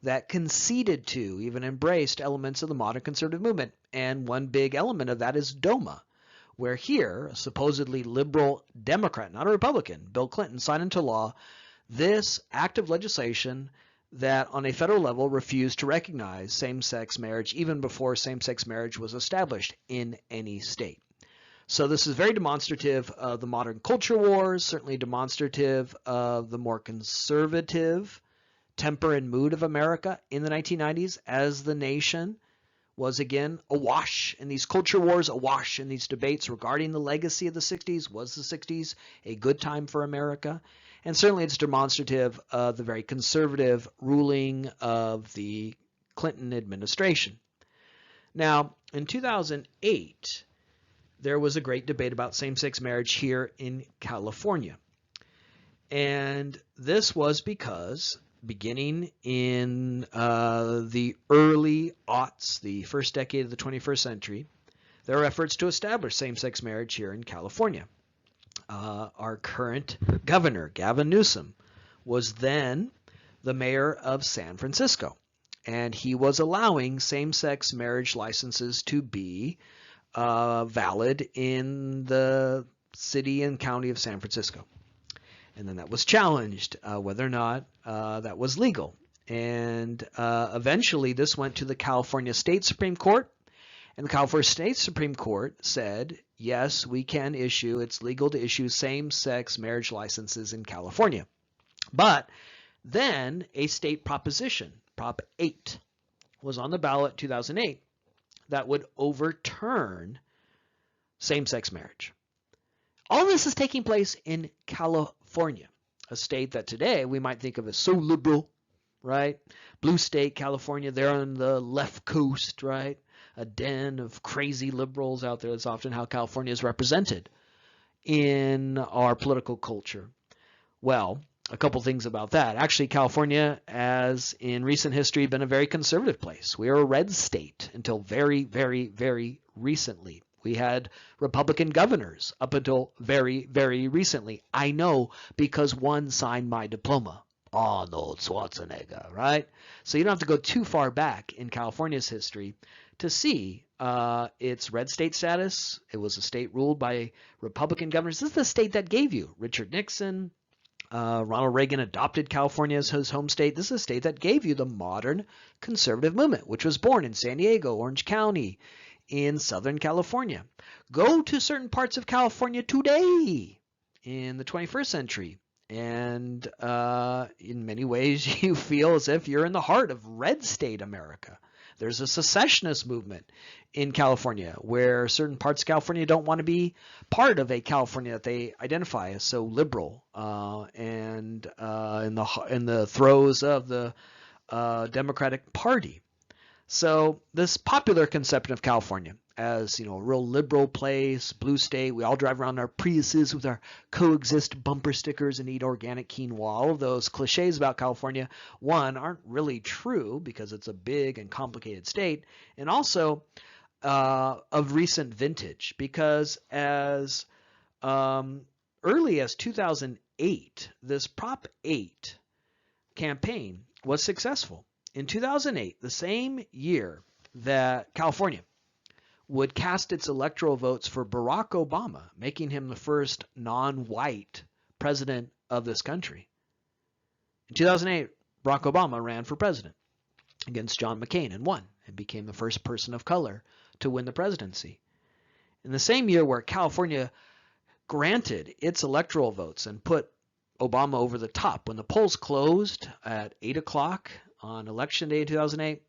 S1: that conceded to, even embraced elements of the modern conservative movement. And one big element of that is DOMA, where here, a supposedly liberal Democrat, not a Republican, Bill Clinton, signed into law this act of legislation that on a federal level refused to recognize same-sex marriage even before same-sex marriage was established in any state. So this is very demonstrative of the modern culture wars, certainly demonstrative of the more conservative temper and mood of America in the 1990s as the nation was again awash in these culture wars, awash in these debates regarding the legacy of the 60s. Was the 60s a good time for America? And certainly it's demonstrative of the very conservative ruling of the Clinton administration. Now, in 2008, there was a great debate about same-sex marriage here in California. And this was because beginning in the early aughts, the first decade of the 21st century, there were efforts to establish same-sex marriage here in California. Our current governor, Gavin Newsom, was then the mayor of San Francisco, and he was allowing same-sex marriage licenses to be valid in the city and county of San Francisco. And then that was challenged, whether or not that was legal. And eventually this went to the California State Supreme Court. And the California State Supreme Court said, yes, we can issue, it's legal to issue same-sex marriage licenses in California. But then a state proposition, Prop 8, was on the ballot in 2008 that would overturn same-sex marriage. All this is taking place in California, a state that today we might think of as so liberal, right? Blue state, California, they're on the left coast, right? A den of crazy liberals out there. That's often how California is represented in our political culture. Well, a couple things about that. Actually, California, as in recent history, been a very conservative place. We are a red state until very, very, very recently. We had Republican governors up until very, very recently. I know because one signed my diploma. Arnold Schwarzenegger, right? So you don't have to go too far back in California's history to see its red state status. It was a state ruled by Republican governors. This is the state that gave you Richard Nixon. Ronald Reagan adopted California as his home state. This is a state that gave you the modern conservative movement, which was born in San Diego, Orange County, in Southern California. Go to certain parts of California today in the 21st century, and in many ways you feel as if you're in the heart of red state America. There's a secessionist movement in California where certain parts of California don't want to be part of a California that they identify as so liberal and in the throes of the Democratic Party. So this popular conception of California as, a real liberal place, blue state, we all drive around our Priuses with our coexist bumper stickers and eat organic quinoa. All of those cliches about California, one, aren't really true because it's a big and complicated state, and also of recent vintage because as early as 2008, this Prop 8 campaign was successful. In 2008, the same year that California would cast its electoral votes for Barack Obama, making him the first non-white president of this country. In 2008, Barack Obama ran for president against John McCain and won and became the first person of color to win the presidency. In the same year where California granted its electoral votes and put Obama over the top, when the polls closed at 8 o'clock on election day in 2008,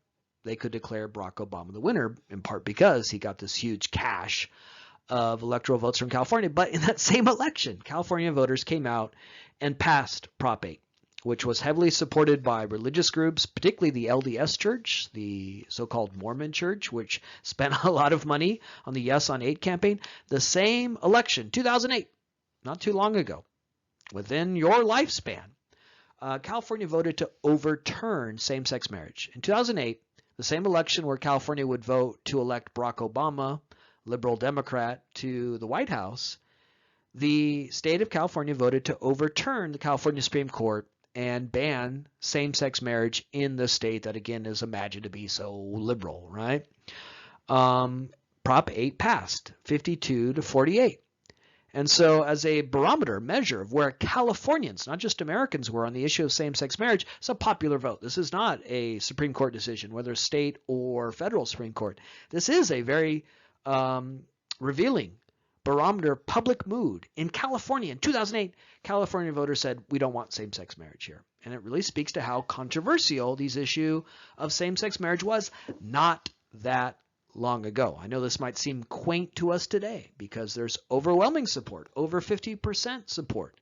S1: they could declare Barack Obama the winner, in part because he got this huge cache of electoral votes from California. But in that same election, California voters came out and passed Prop 8, which was heavily supported by religious groups, particularly the LDS Church, the so-called Mormon Church, which spent a lot of money on the Yes on 8 campaign. The same election, 2008, not too long ago, within your lifespan, California voted to overturn same-sex marriage. In 2008, the same election where California would vote to elect Barack Obama, liberal Democrat, to the White House, the state of California voted to overturn the California Supreme Court and ban same-sex marriage in the state that, again, is imagined to be so liberal, right? Prop 8 passed 52 to 48. And so as a barometer measure of where Californians, not just Americans, were on the issue of same-sex marriage, it's a popular vote. This is not a Supreme Court decision, whether state or federal Supreme Court. This is a very revealing barometer of public mood. In California, in 2008, California voters said, we don't want same-sex marriage here. And it really speaks to how controversial this issue of same-sex marriage was not that long ago. I know this might seem quaint to us today because there's overwhelming support, over 50% support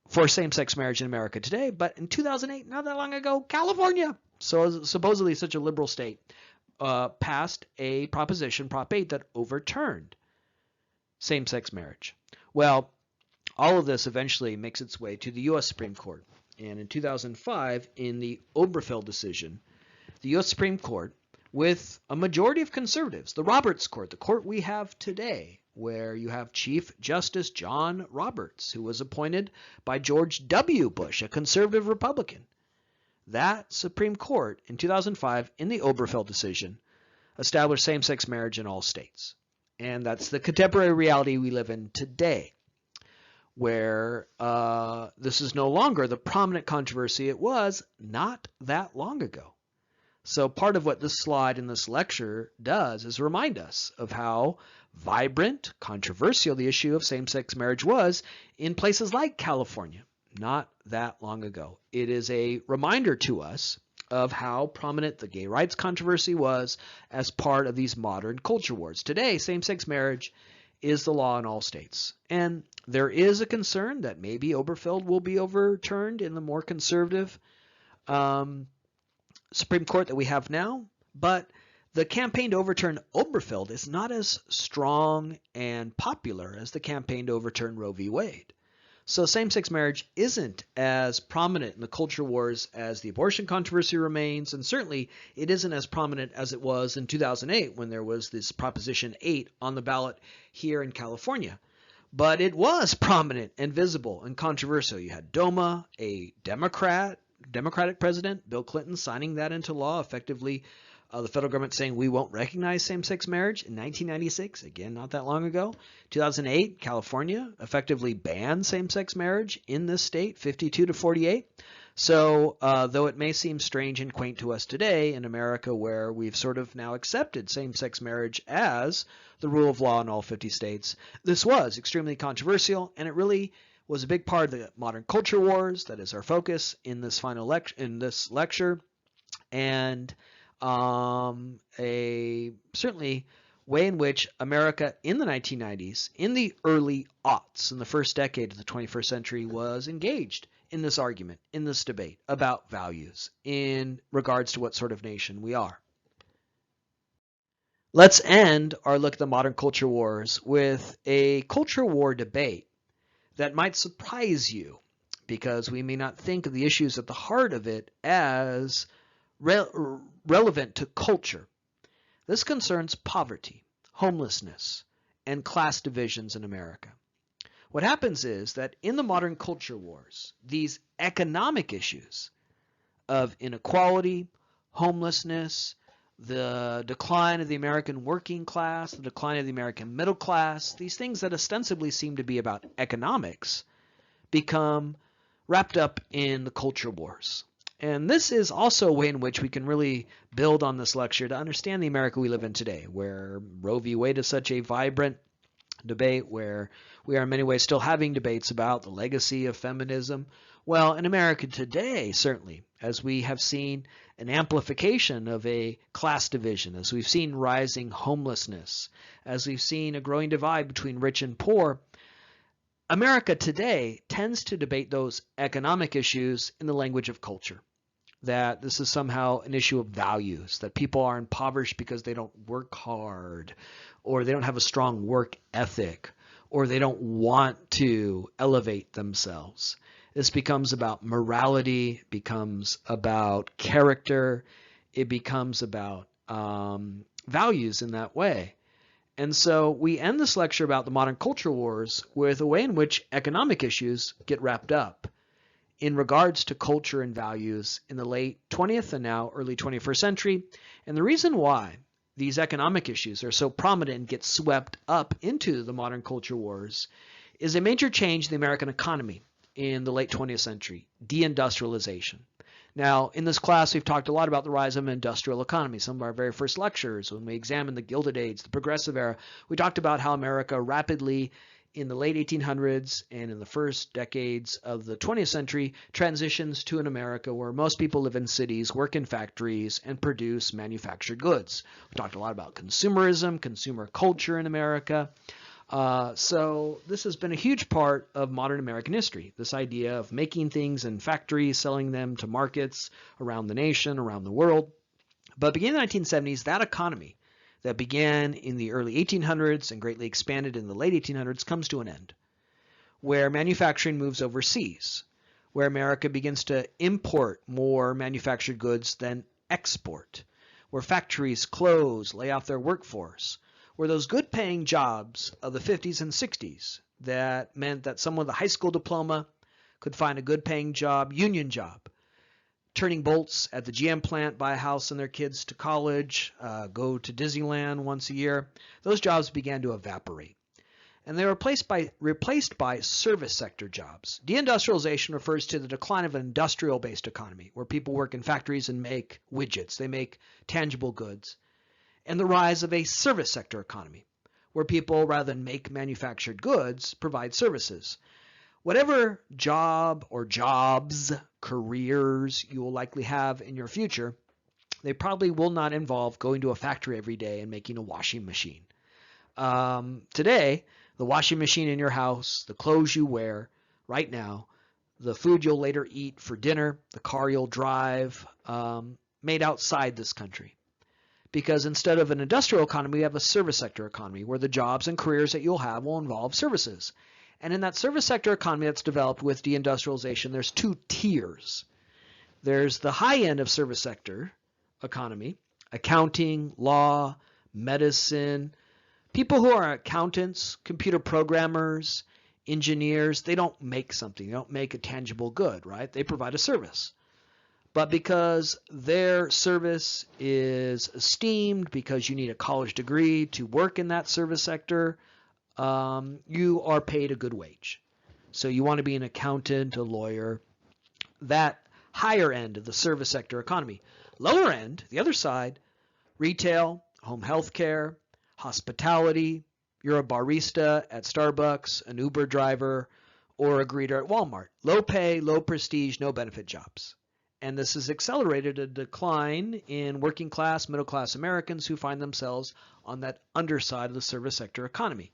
S1: for same-sex marriage in America today. But in 2008, not that long ago, California, so supposedly such a liberal state, passed a proposition, Prop 8, that overturned same-sex marriage. Well, all of this eventually makes its way to the U.S. Supreme Court. And in 2005, in the Obergefell decision, the U.S. Supreme Court, with a majority of conservatives, the Roberts Court, the court we have today, where you have Chief Justice John Roberts, who was appointed by George W. Bush, a conservative Republican. That Supreme Court in 2005, in the Obergefell decision, established same-sex marriage in all states. And that's the contemporary reality we live in today, where this is no longer the prominent controversy it was not that long ago. So part of what this slide in this lecture does is remind us of how vibrant, controversial the issue of same-sex marriage was in places like California not that long ago. It is a reminder to us of how prominent the gay rights controversy was as part of these modern culture wars. Today, same-sex marriage is the law in all states. And there is a concern that maybe Obergefell will be overturned in the more conservative Supreme Court that we have now, but the campaign to overturn Obergefell is not as strong and popular as the campaign to overturn Roe v. Wade. So same-sex marriage isn't as prominent in the culture wars as the abortion controversy remains, and certainly it isn't as prominent as it was in 2008 when there was this Proposition 8 on the ballot here in California. But it was prominent and visible and controversial. You had DOMA, a Democratic president, Bill Clinton, signing that into law, effectively the federal government saying we won't recognize same-sex marriage in 1996, again, not that long ago. 2008, California effectively banned same-sex marriage in this state, 52 to 48. So though it may seem strange and quaint to us today in America where we've sort of now accepted same-sex marriage as the rule of law in all 50 states, this was extremely controversial, and it really was a big part of the modern culture wars. That is our focus in this final lecture, and a certainly way in which America in the 1990s, in the early aughts, in the first decade of the 21st century, was engaged in this argument, in this debate about values in regards to what sort of nation we are. Let's end our look at the modern culture wars with a culture war debate that might surprise you, because we may not think of the issues at the heart of it as relevant to culture. This concerns poverty, homelessness, and class divisions in America. What happens is that in the modern culture wars, these economic issues of inequality, homelessness, the decline of the American working class, the decline of the American middle class, these things that ostensibly seem to be about economics, become wrapped up in the culture wars. And this is also a way in which we can really build on this lecture to understand the America we live in today, where Roe v. Wade is such a vibrant debate, where we are in many ways still having debates about the legacy of feminism. Well, in America today, certainly, as we have seen an amplification of a class division, as we've seen rising homelessness, as we've seen a growing divide between rich and poor, America today tends to debate those economic issues in the language of culture. That this is somehow an issue of values, that people are impoverished because they don't work hard, or they don't have a strong work ethic, or they don't want to elevate themselves. This becomes about morality, becomes about character, it becomes about values in that way. And so we end this lecture about the modern culture wars with a way in which economic issues get wrapped up in regards to culture and values in the late 20th and now early 21st century. And the reason why these economic issues are so prominent and get swept up into the modern culture wars is a major change in the American economy in the late 20th century, deindustrialization. Now, in this class, we've talked a lot about the rise of an industrial economy. Some of our very first lectures, when we examined the Gilded Age, the Progressive Era, we talked about how America rapidly, in the late 1800s and in the first decades of the 20th century, transitions to an America where most people live in cities, work in factories, and produce manufactured goods. We talked a lot about consumerism, consumer culture in America. So this has been a huge part of modern American history, this idea of making things in factories, selling them to markets around the nation, around the world. But beginning in the 1970s, that economy that began in the early 1800s and greatly expanded in the late 1800s comes to an end, where manufacturing moves overseas, where America begins to import more manufactured goods than export, where factories close, lay off their workforce, where those good-paying jobs of the 50s and 60s that meant that someone with a high school diploma could find a good-paying job, union job, turning bolts at the GM plant, buy a house, send their kids to college, go to Disneyland once a year. Those jobs began to evaporate, and they were replaced by service sector jobs. Deindustrialization refers to the decline of an industrial-based economy, where people work in factories and make widgets. They make tangible goods. And the rise of a service sector economy, where people, rather than make manufactured goods, provide services. Whatever job or jobs, careers you will likely have in your future, they probably will not involve going to a factory every day and making a washing machine. Today, the washing machine in your house, the clothes you wear right now, the food you'll later eat for dinner, the car you'll drive, made outside this country. Because instead of an industrial economy, we have a service sector economy where the jobs and careers that you'll have will involve services. And in that service sector economy that's developed with deindustrialization, there's two tiers. There's the high end of service sector economy, accounting, law, medicine. People who are accountants, computer programmers, engineers, they don't make something. They don't make a tangible good, right? They provide a service. But because their service is esteemed, because you need a college degree to work in that service sector, you are paid a good wage. So you want to be an accountant, a lawyer, that higher end of the service sector economy. Lower end, the other side, retail, home health care, hospitality. You're a barista at Starbucks, an Uber driver, or a greeter at Walmart. Low pay, low prestige, no benefit jobs. And this has accelerated a decline in working class, middle class Americans who find themselves on that underside of the service sector economy.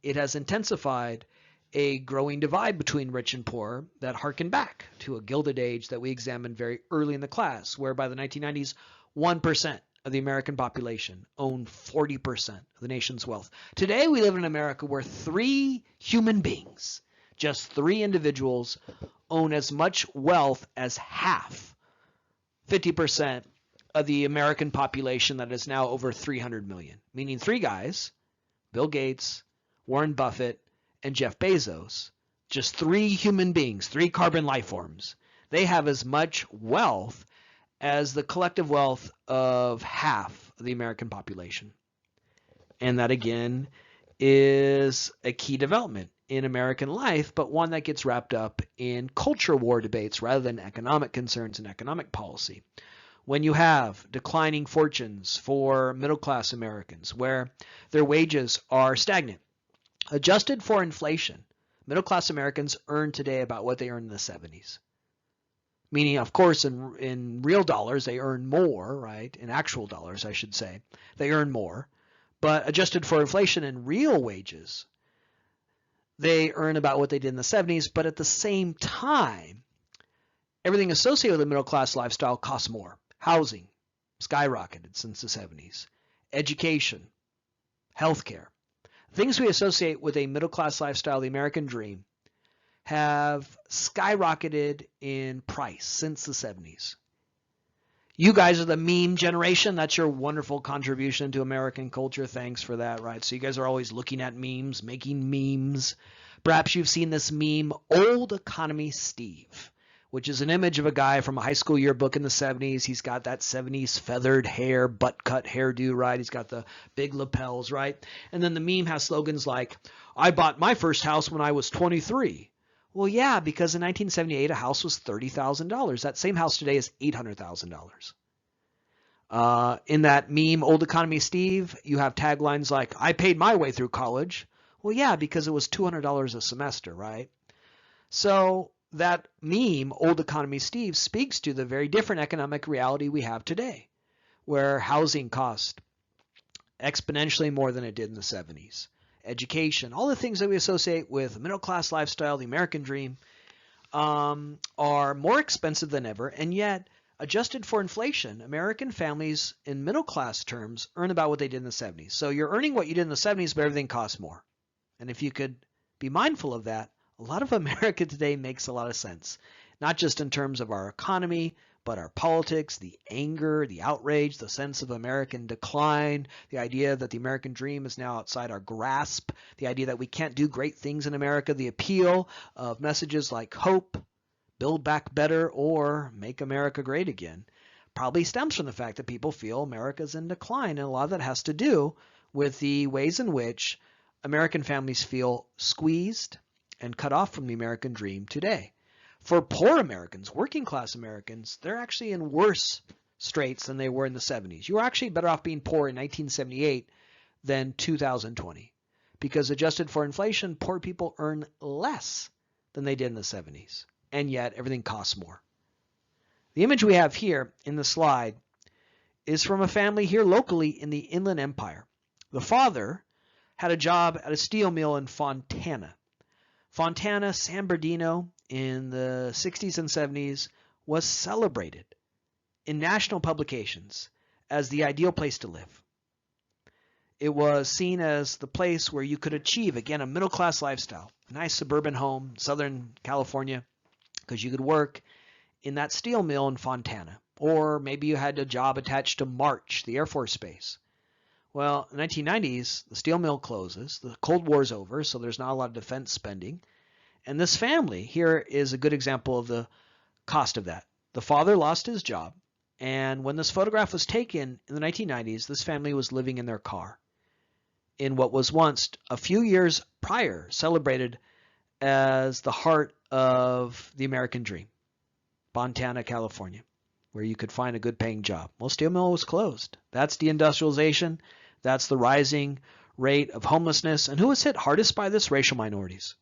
S1: It has intensified a growing divide between rich and poor that harken back to a Gilded Age that we examined very early in the class, where by the 1990s, 1% of the American population owned 40% of the nation's wealth. Today, we live in America where 3 human beings, just 3 individuals, own as much wealth as half, 50% of the American population that is now over 300 million, meaning 3 guys, Bill Gates, Warren Buffett, and Jeff Bezos, just 3 human beings, 3 carbon life forms. They have as much wealth as the collective wealth of half of the American population. And that, again, is a key development in American life, but one that gets wrapped up in culture war debates rather than economic concerns and economic policy. When you have declining fortunes for middle-class Americans, where their wages are stagnant, adjusted for inflation, middle-class Americans earn today about what they earned in the 70s. Meaning, of course, in real dollars, they earn more, right? In actual dollars, I should say. They earn more. But adjusted for inflation and real wages, they earn about what they did in the 70s. But at the same time, everything associated with a middle-class lifestyle costs more. Housing skyrocketed since the 70s. Education, healthcare. Things we associate with a middle-class lifestyle, the American dream, have skyrocketed in price since the 70s. You guys are the meme generation. That's your wonderful contribution to American culture. Thanks for that, right? So you guys are always looking at memes, making memes. Perhaps you've seen this meme, Old Economy Steve, which is an image of a guy from a high school yearbook in the 70s. He's got that 70s feathered hair, butt cut hairdo, right? He's got the big lapels, right? And then the meme has slogans like, I bought my first house when I was 23. Well, yeah, because in 1978, a house was $30,000. That same house today is $800,000. In that meme, Old Economy Steve, you have taglines like, I paid my way through college. Well, yeah, because it was $200 a semester, right? So that meme, Old Economy Steve, speaks to the very different economic reality we have today, where housing cost exponentially more than it did in the 70s. Education, all the things that we associate with the middle-class lifestyle, the American dream, are more expensive than ever, and yet, adjusted for inflation, American families in middle-class terms earn about what they did in the 70s. So you're earning what you did in the 70s, but everything costs more. And if you could be mindful of that, a lot of America today makes a lot of sense, not just in terms of our economy, but our politics, the anger, the outrage, the sense of American decline, the idea that the American dream is now outside our grasp, the idea that we can't do great things in America, the appeal of messages like hope, build back better, or make America great again, probably stems from the fact that people feel America's in decline. And a lot of that has to do with the ways in which American families feel squeezed and cut off from the American dream today. For poor Americans, working class Americans, they're actually in worse straits than they were in the 70s. You were actually better off being poor in 1978 than 2020, because adjusted for inflation, poor people earn less than they did in the 70s, and yet everything costs more. The image we have here in the slide is from a family here locally in the Inland Empire. The father had a job at a steel mill in Fontana. Fontana, San Bernardino, in the 60s and 70s was celebrated in national publications as the ideal place to live. It was seen as the place where you could achieve, again, a middle-class lifestyle, a nice suburban home, Southern California, because you could work in that steel mill in Fontana. Or maybe you had a job attached to March, the Air Force Base. Well, in the 1990s, the steel mill closes, the Cold War's over, so there's not a lot of defense spending. And this family here is a good example of the cost of that. The father lost his job, and when this photograph was taken in the 1990s, this family was living in their car in what was once, a few years prior, celebrated as the heart of the American dream, Fontana, California, where you could find a good paying job. Well, steel mill was closed. That's deindustrialization. That's the rising rate of homelessness. And who was hit hardest by this? Racial minorities.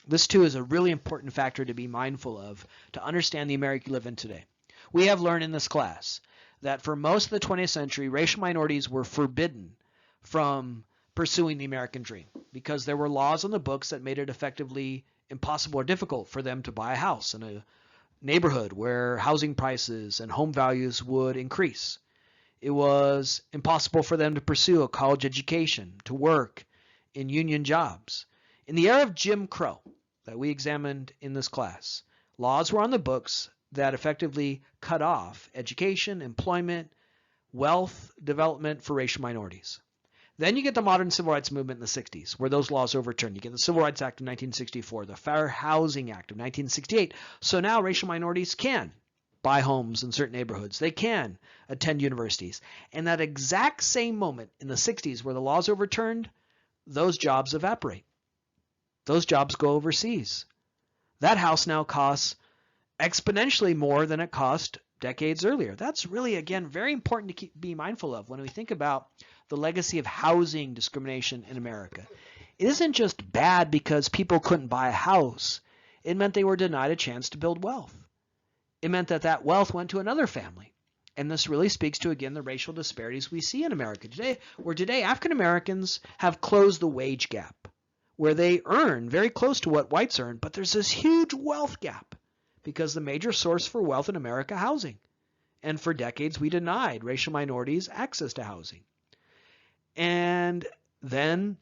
S1: This, too, is a really important factor to be mindful of to understand the America you live in today. We have learned in this class that for most of the 20th century, racial minorities were forbidden from pursuing the American dream because there were laws on the books that made it effectively impossible or difficult for them to buy a house in a neighborhood where housing prices and home values would increase. It was impossible for them to pursue a college education, to work in union jobs. In the era of Jim Crow that we examined in this class, laws were on the books that effectively cut off education, employment, wealth development for racial minorities. Then you get the modern civil rights movement in the 60s, where those laws are overturned. You get the Civil Rights Act of 1964, the Fair Housing Act of 1968. So now racial minorities can buy homes in certain neighborhoods. They can attend universities. And that exact same moment in the 60s where the laws are overturned, those jobs evaporate. Those jobs go overseas. That house now costs exponentially more than it cost decades earlier. That's really, again, very important to be mindful of when we think about the legacy of housing discrimination in America. It isn't just bad because people couldn't buy a house. It meant they were denied a chance to build wealth. It meant that that wealth went to another family. And this really speaks to, again, the racial disparities we see in America today, where today African Americans have closed the wage gap, where they earn very close to what whites earn, but there's this huge wealth gap because the major source for wealth in America, housing. And for decades, we denied racial minorities access to housing. And then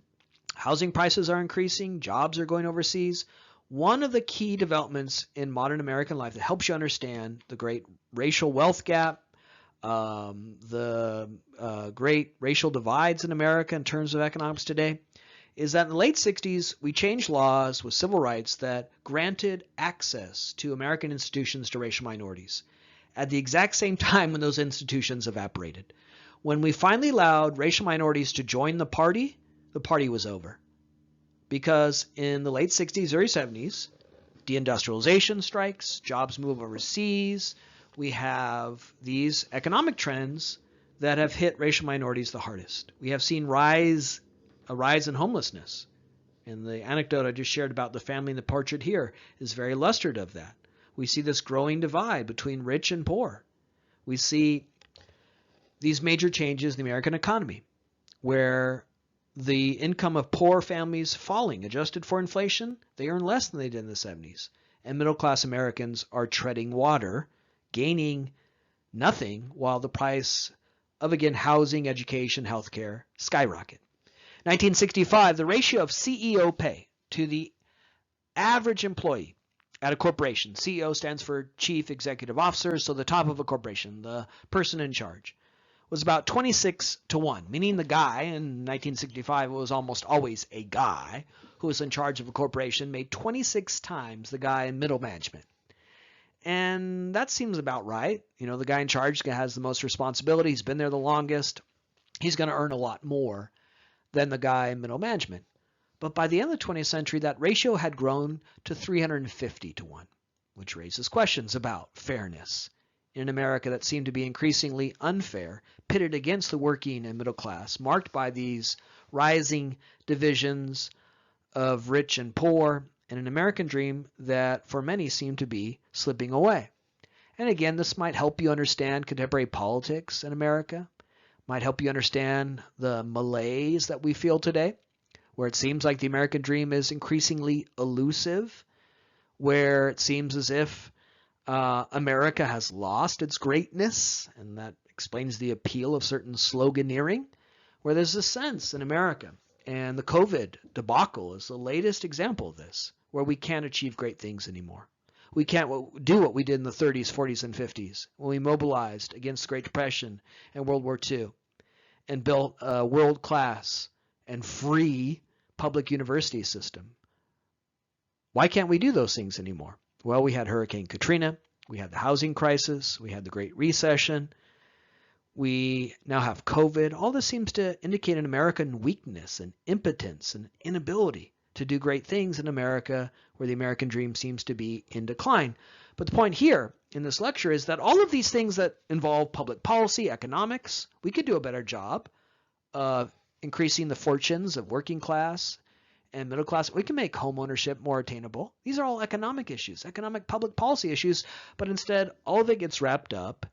S1: housing prices are increasing, jobs are going overseas. One of the key developments in modern American life that helps you understand the great racial wealth gap, the great racial divides in America in terms of economics today, is that in the late 60s, we changed laws with civil rights that granted access to American institutions to racial minorities at the exact same time when those institutions evaporated. When we finally allowed racial minorities to join the party was over. Because in the late 60s, early 70s, deindustrialization strikes, jobs move overseas. We have these economic trends that have hit racial minorities the hardest. We have seen a rise in homelessness. And the anecdote I just shared about the family in the portrait here is very illustrative of that. We see this growing divide between rich and poor. We see these major changes in the American economy, where the income of poor families falling, adjusted for inflation, they earn less than they did in the 70s. And middle-class Americans are treading water, gaining nothing, while the price of, again, housing, education, healthcare skyrocket. 1965, the ratio of CEO pay to the average employee at a corporation, CEO stands for Chief Executive Officer, so the top of a corporation, the person in charge, was about 26-1, meaning the guy in 1965 was almost always a guy who was in charge of a corporation, made 26 times the guy in middle management. And that seems about right. You know, the guy in charge has the most responsibility. He's been there the longest. He's going to earn a lot more than the guy in middle management. But by the end of the 20th century, that ratio had grown to 350-1, which raises questions about fairness in an America that seemed to be increasingly unfair, pitted against the working and middle class, marked by these rising divisions of rich and poor, and an American dream that for many seemed to be slipping away. And again, this might help you understand contemporary politics in America, might help you understand the malaise that we feel today, where it seems like the American dream is increasingly elusive, where it seems as if America has lost its greatness, and that explains the appeal of certain sloganeering, where there's a sense in America, and the COVID debacle is the latest example of this, where we can't achieve great things anymore. We can't do what we did in the 30s, 40s, and 50s, when we mobilized against the Great Depression and World War II, and built a world-class and free public university system. Why can't we do those things anymore? Well, we had Hurricane Katrina, we had the housing crisis, we had the Great Recession, we now have COVID. All this seems to indicate an American weakness and impotence and inability to do great things in America, where the American dream seems to be in decline. But the point here in this lecture is that all of these things that involve public policy, economics, we could do a better job of increasing the fortunes of working class and middle class. We can make home ownership more attainable. These are all economic issues, economic public policy issues, but instead all of it gets wrapped up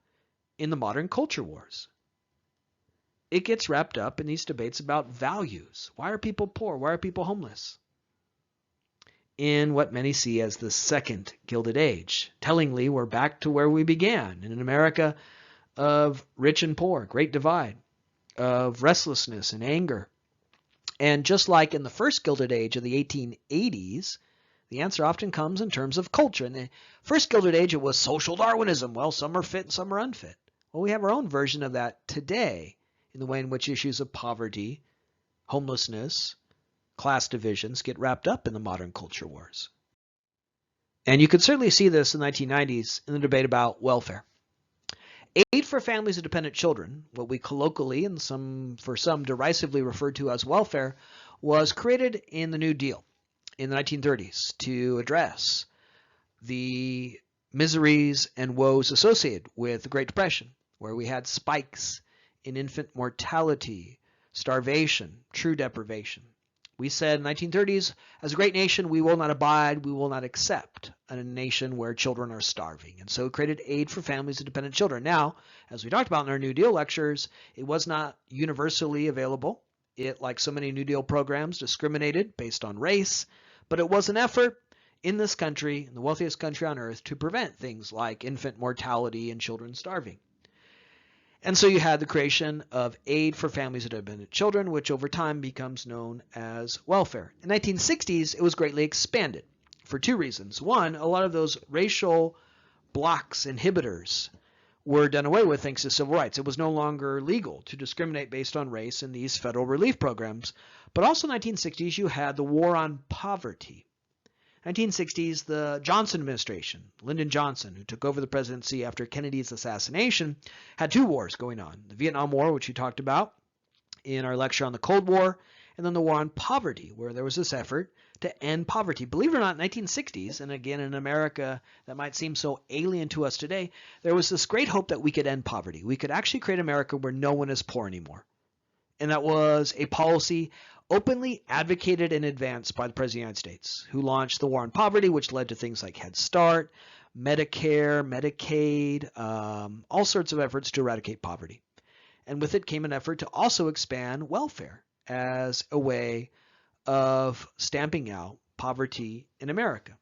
S1: in the modern culture wars. It gets wrapped up in these debates about values. Why are people poor? Why are people homeless? In what many see as the second Gilded Age. Tellingly, we're back to where we began, in an America of rich and poor, great divide, of restlessness and anger. And just like in the first Gilded Age of the 1880s, the answer often comes in terms of culture. In the first Gilded Age, it was social Darwinism. Well, some are fit and some are unfit. Well, we have our own version of that today, in the way in which issues of poverty, homelessness, class divisions get wrapped up in the modern culture wars. And you could certainly see this in the 1990s in the debate about welfare. Aid for families of dependent children, what we colloquially and for some derisively referred to as welfare, was created in the New Deal in the 1930s to address the miseries and woes associated with the Great Depression, where we had spikes in infant mortality, starvation, true deprivation. We said in the 1930s, as a great nation, we will not abide, we will not accept a nation where children are starving. And so it created aid for families of dependent children. Now, as we talked about in our New Deal lectures, it was not universally available. It, like so many New Deal programs, discriminated based on race, but it was an effort in this country, in the wealthiest country on earth, to prevent things like infant mortality and children starving. And so you had the creation of aid for families of dependent children, which over time becomes known as welfare. In the 1960s, it was greatly expanded for two reasons. One, a lot of those racial blocks, inhibitors, were done away with thanks to civil rights. It was no longer legal to discriminate based on race in these federal relief programs. But also in the 1960s, you had the war on poverty. 1960s, the Johnson administration, Lyndon Johnson, who took over the presidency after Kennedy's assassination, had two wars going on. The Vietnam War, which we talked about in our lecture on the Cold War, and then the war on poverty, where there was this effort to end poverty. Believe it or not, in the 1960s, and again in America that might seem so alien to us today, there was this great hope that we could end poverty. We could actually create America where no one is poor anymore. And that was a policy openly advocated and advanced by the President of the United States, who launched the war on poverty, which led to things like Head Start, Medicare, Medicaid, all sorts of efforts to eradicate poverty. And with it came an effort to also expand welfare as a way of stamping out poverty in America.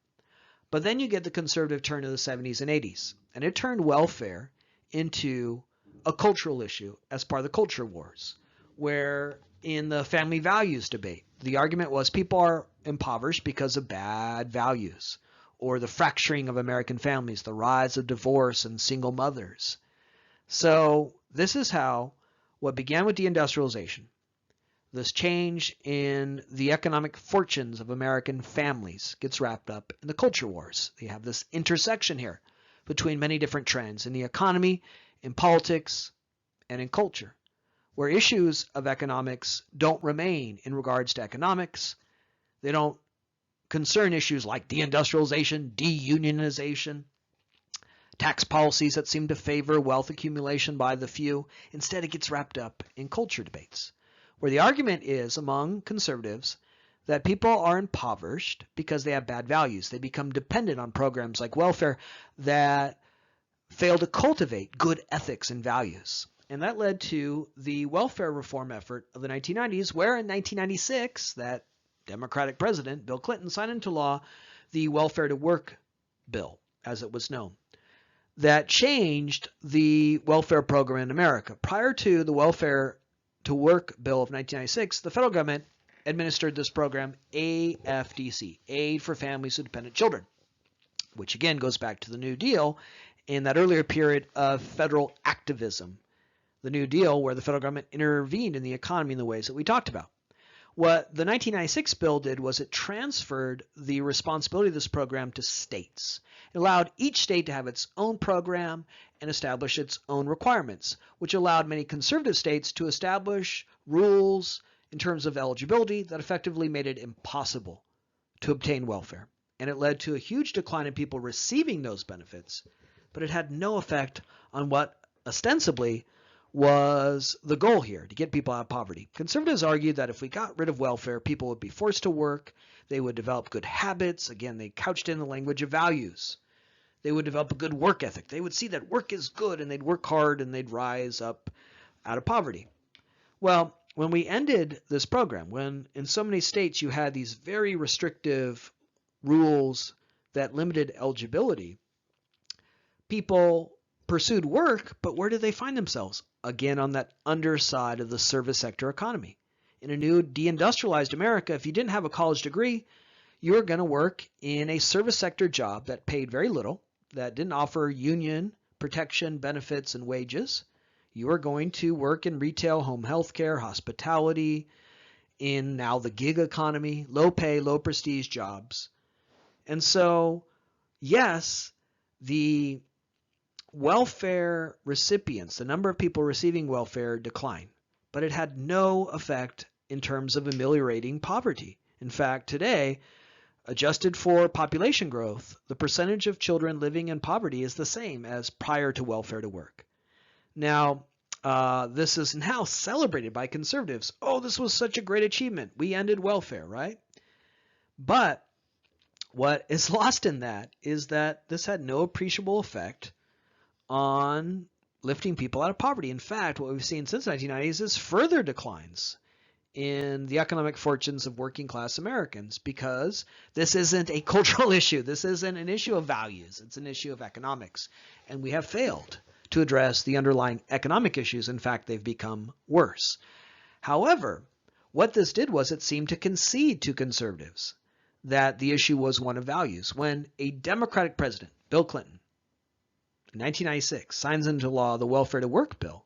S1: But then you get the conservative turn of the 70s and 80s, and it turned welfare into a cultural issue as part of the culture wars, where in the family values debate, the argument was people are impoverished because of bad values, or the fracturing of American families, the rise of divorce and single mothers. So this is how what began with deindustrialization, this change in the economic fortunes of American families, gets wrapped up in the culture wars. You have this intersection here between many different trends in the economy, in politics, and in culture, where issues of economics don't remain in regards to economics. They don't concern issues like deindustrialization, deunionization, tax policies that seem to favor wealth accumulation by the few. Instead, it gets wrapped up in culture debates, where the argument is among conservatives that people are impoverished because they have bad values. They become dependent on programs like welfare that fail to cultivate good ethics and values. And that led to the welfare reform effort of the 1990s, where in 1996, that Democratic president, Bill Clinton, signed into law the Welfare to Work bill, as it was known, that changed the welfare program in America. Prior to the Welfare to Work bill of 1996, the federal government administered this program, AFDC, Aid for Families with Dependent Children, which again goes back to the New Deal in that earlier period of federal activism. The New Deal, where the federal government intervened in the economy in the ways that we talked about. What the 1996 bill did was it transferred the responsibility of this program to states. It allowed each state to have its own program and establish its own requirements, which allowed many conservative states to establish rules in terms of eligibility that effectively made it impossible to obtain welfare. And it led to a huge decline in people receiving those benefits, but it had no effect on what ostensibly was the goal here, to get people out of poverty. Conservatives argued that if we got rid of welfare, people would be forced to work, they would develop good habits. Again, they couched in the language of values. They would develop a good work ethic. They would see that work is good, and they'd work hard, and they'd rise up out of poverty. Well, when we ended this program, when in so many states you had these very restrictive rules that limited eligibility, people pursued work, but where did they find themselves? Again, on that underside of the service sector economy. In a new deindustrialized America, if you didn't have a college degree, you were going to work in a service sector job that paid very little, that didn't offer union protection, benefits, and wages. You were going to work in retail, home health care, hospitality, in now the gig economy, low pay, low prestige jobs. And so, yes, the welfare recipients, the number of people receiving welfare declined, but it had no effect in terms of ameliorating poverty. In fact, today, adjusted for population growth, the percentage of children living in poverty is the same as prior to welfare to work. Now, this is now celebrated by conservatives. Oh, this was such a great achievement. We ended welfare, right? But what is lost in that is that this had no appreciable effect on lifting people out of poverty. In fact, what we've seen since the 1990s is further declines in the economic fortunes of working class Americans, because this isn't a cultural issue. This isn't an issue of values. It's an issue of economics. And we have failed to address the underlying economic issues. In fact, they've become worse. However, what this did was it seemed to concede to conservatives that the issue was one of values. When a Democratic president, Bill Clinton, in 1996, signs into law the Welfare to Work bill,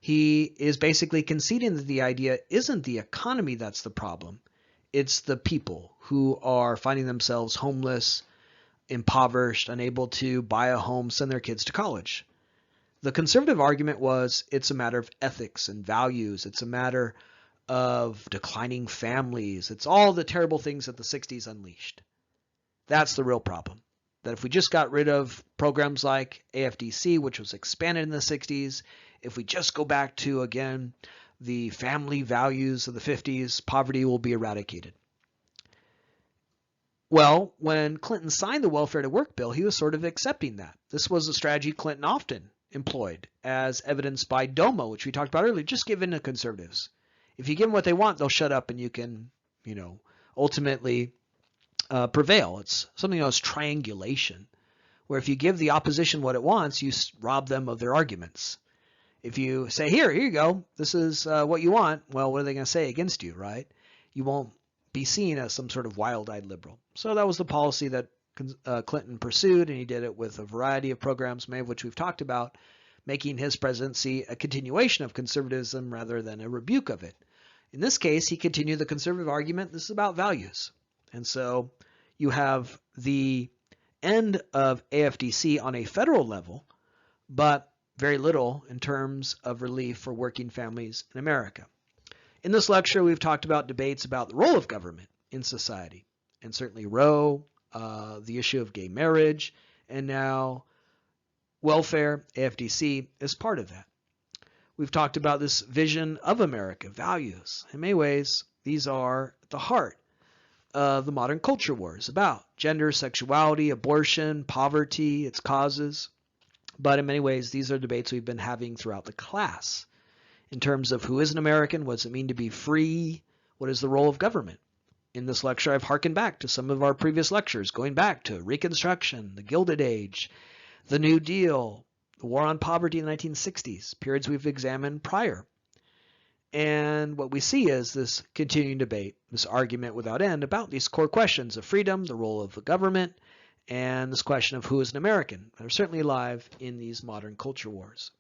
S1: he is basically conceding that the idea isn't the economy that's the problem. It's the people who are finding themselves homeless, impoverished, unable to buy a home, send their kids to college. The conservative argument was it's a matter of ethics and values. It's a matter of declining families. It's all the terrible things that the 60s unleashed. That's the real problem. That if we just got rid of programs like AFDC, which was expanded in the 60s, if we just go back to, again, the family values of the 50s, poverty will be eradicated. Well, when Clinton signed the Welfare to Work bill, he was sort of accepting that. This was a strategy Clinton often employed, as evidenced by DOMA, which we talked about earlier. Just give in to conservatives. If you give them what they want, they'll shut up and you can, ultimately prevail. It's something known as triangulation, where if you give the opposition what it wants, you rob them of their arguments. If you say, here you go, this is what you want, well, what are they going to say against you, right? You won't be seen as some sort of wild-eyed liberal. So that was the policy that Clinton pursued, and he did it with a variety of programs, many of which we've talked about, making his presidency a continuation of conservatism rather than a rebuke of it. In this case, he continued the conservative argument. This is about values. And so you have the end of AFDC on a federal level, but very little in terms of relief for working families in America. In this lecture, we've talked about debates about the role of government in society, and certainly Roe, the issue of gay marriage, and now welfare, AFDC, is part of that. We've talked about this vision of America, values. In many ways, these are at the heart of the modern culture wars about gender, sexuality, abortion, poverty, its causes. But in many ways, these are debates we've been having throughout the class in terms of who is an American, what does it mean to be free, what is the role of government. In this lecture, I've harkened back to some of our previous lectures, going back to Reconstruction, the Gilded Age, the New Deal, the War on Poverty in the 1960s, periods we've examined prior. And what we see is this continuing debate, this argument without end about these core questions of freedom, the role of the government, and this question of who is an American that are certainly alive in these modern culture wars.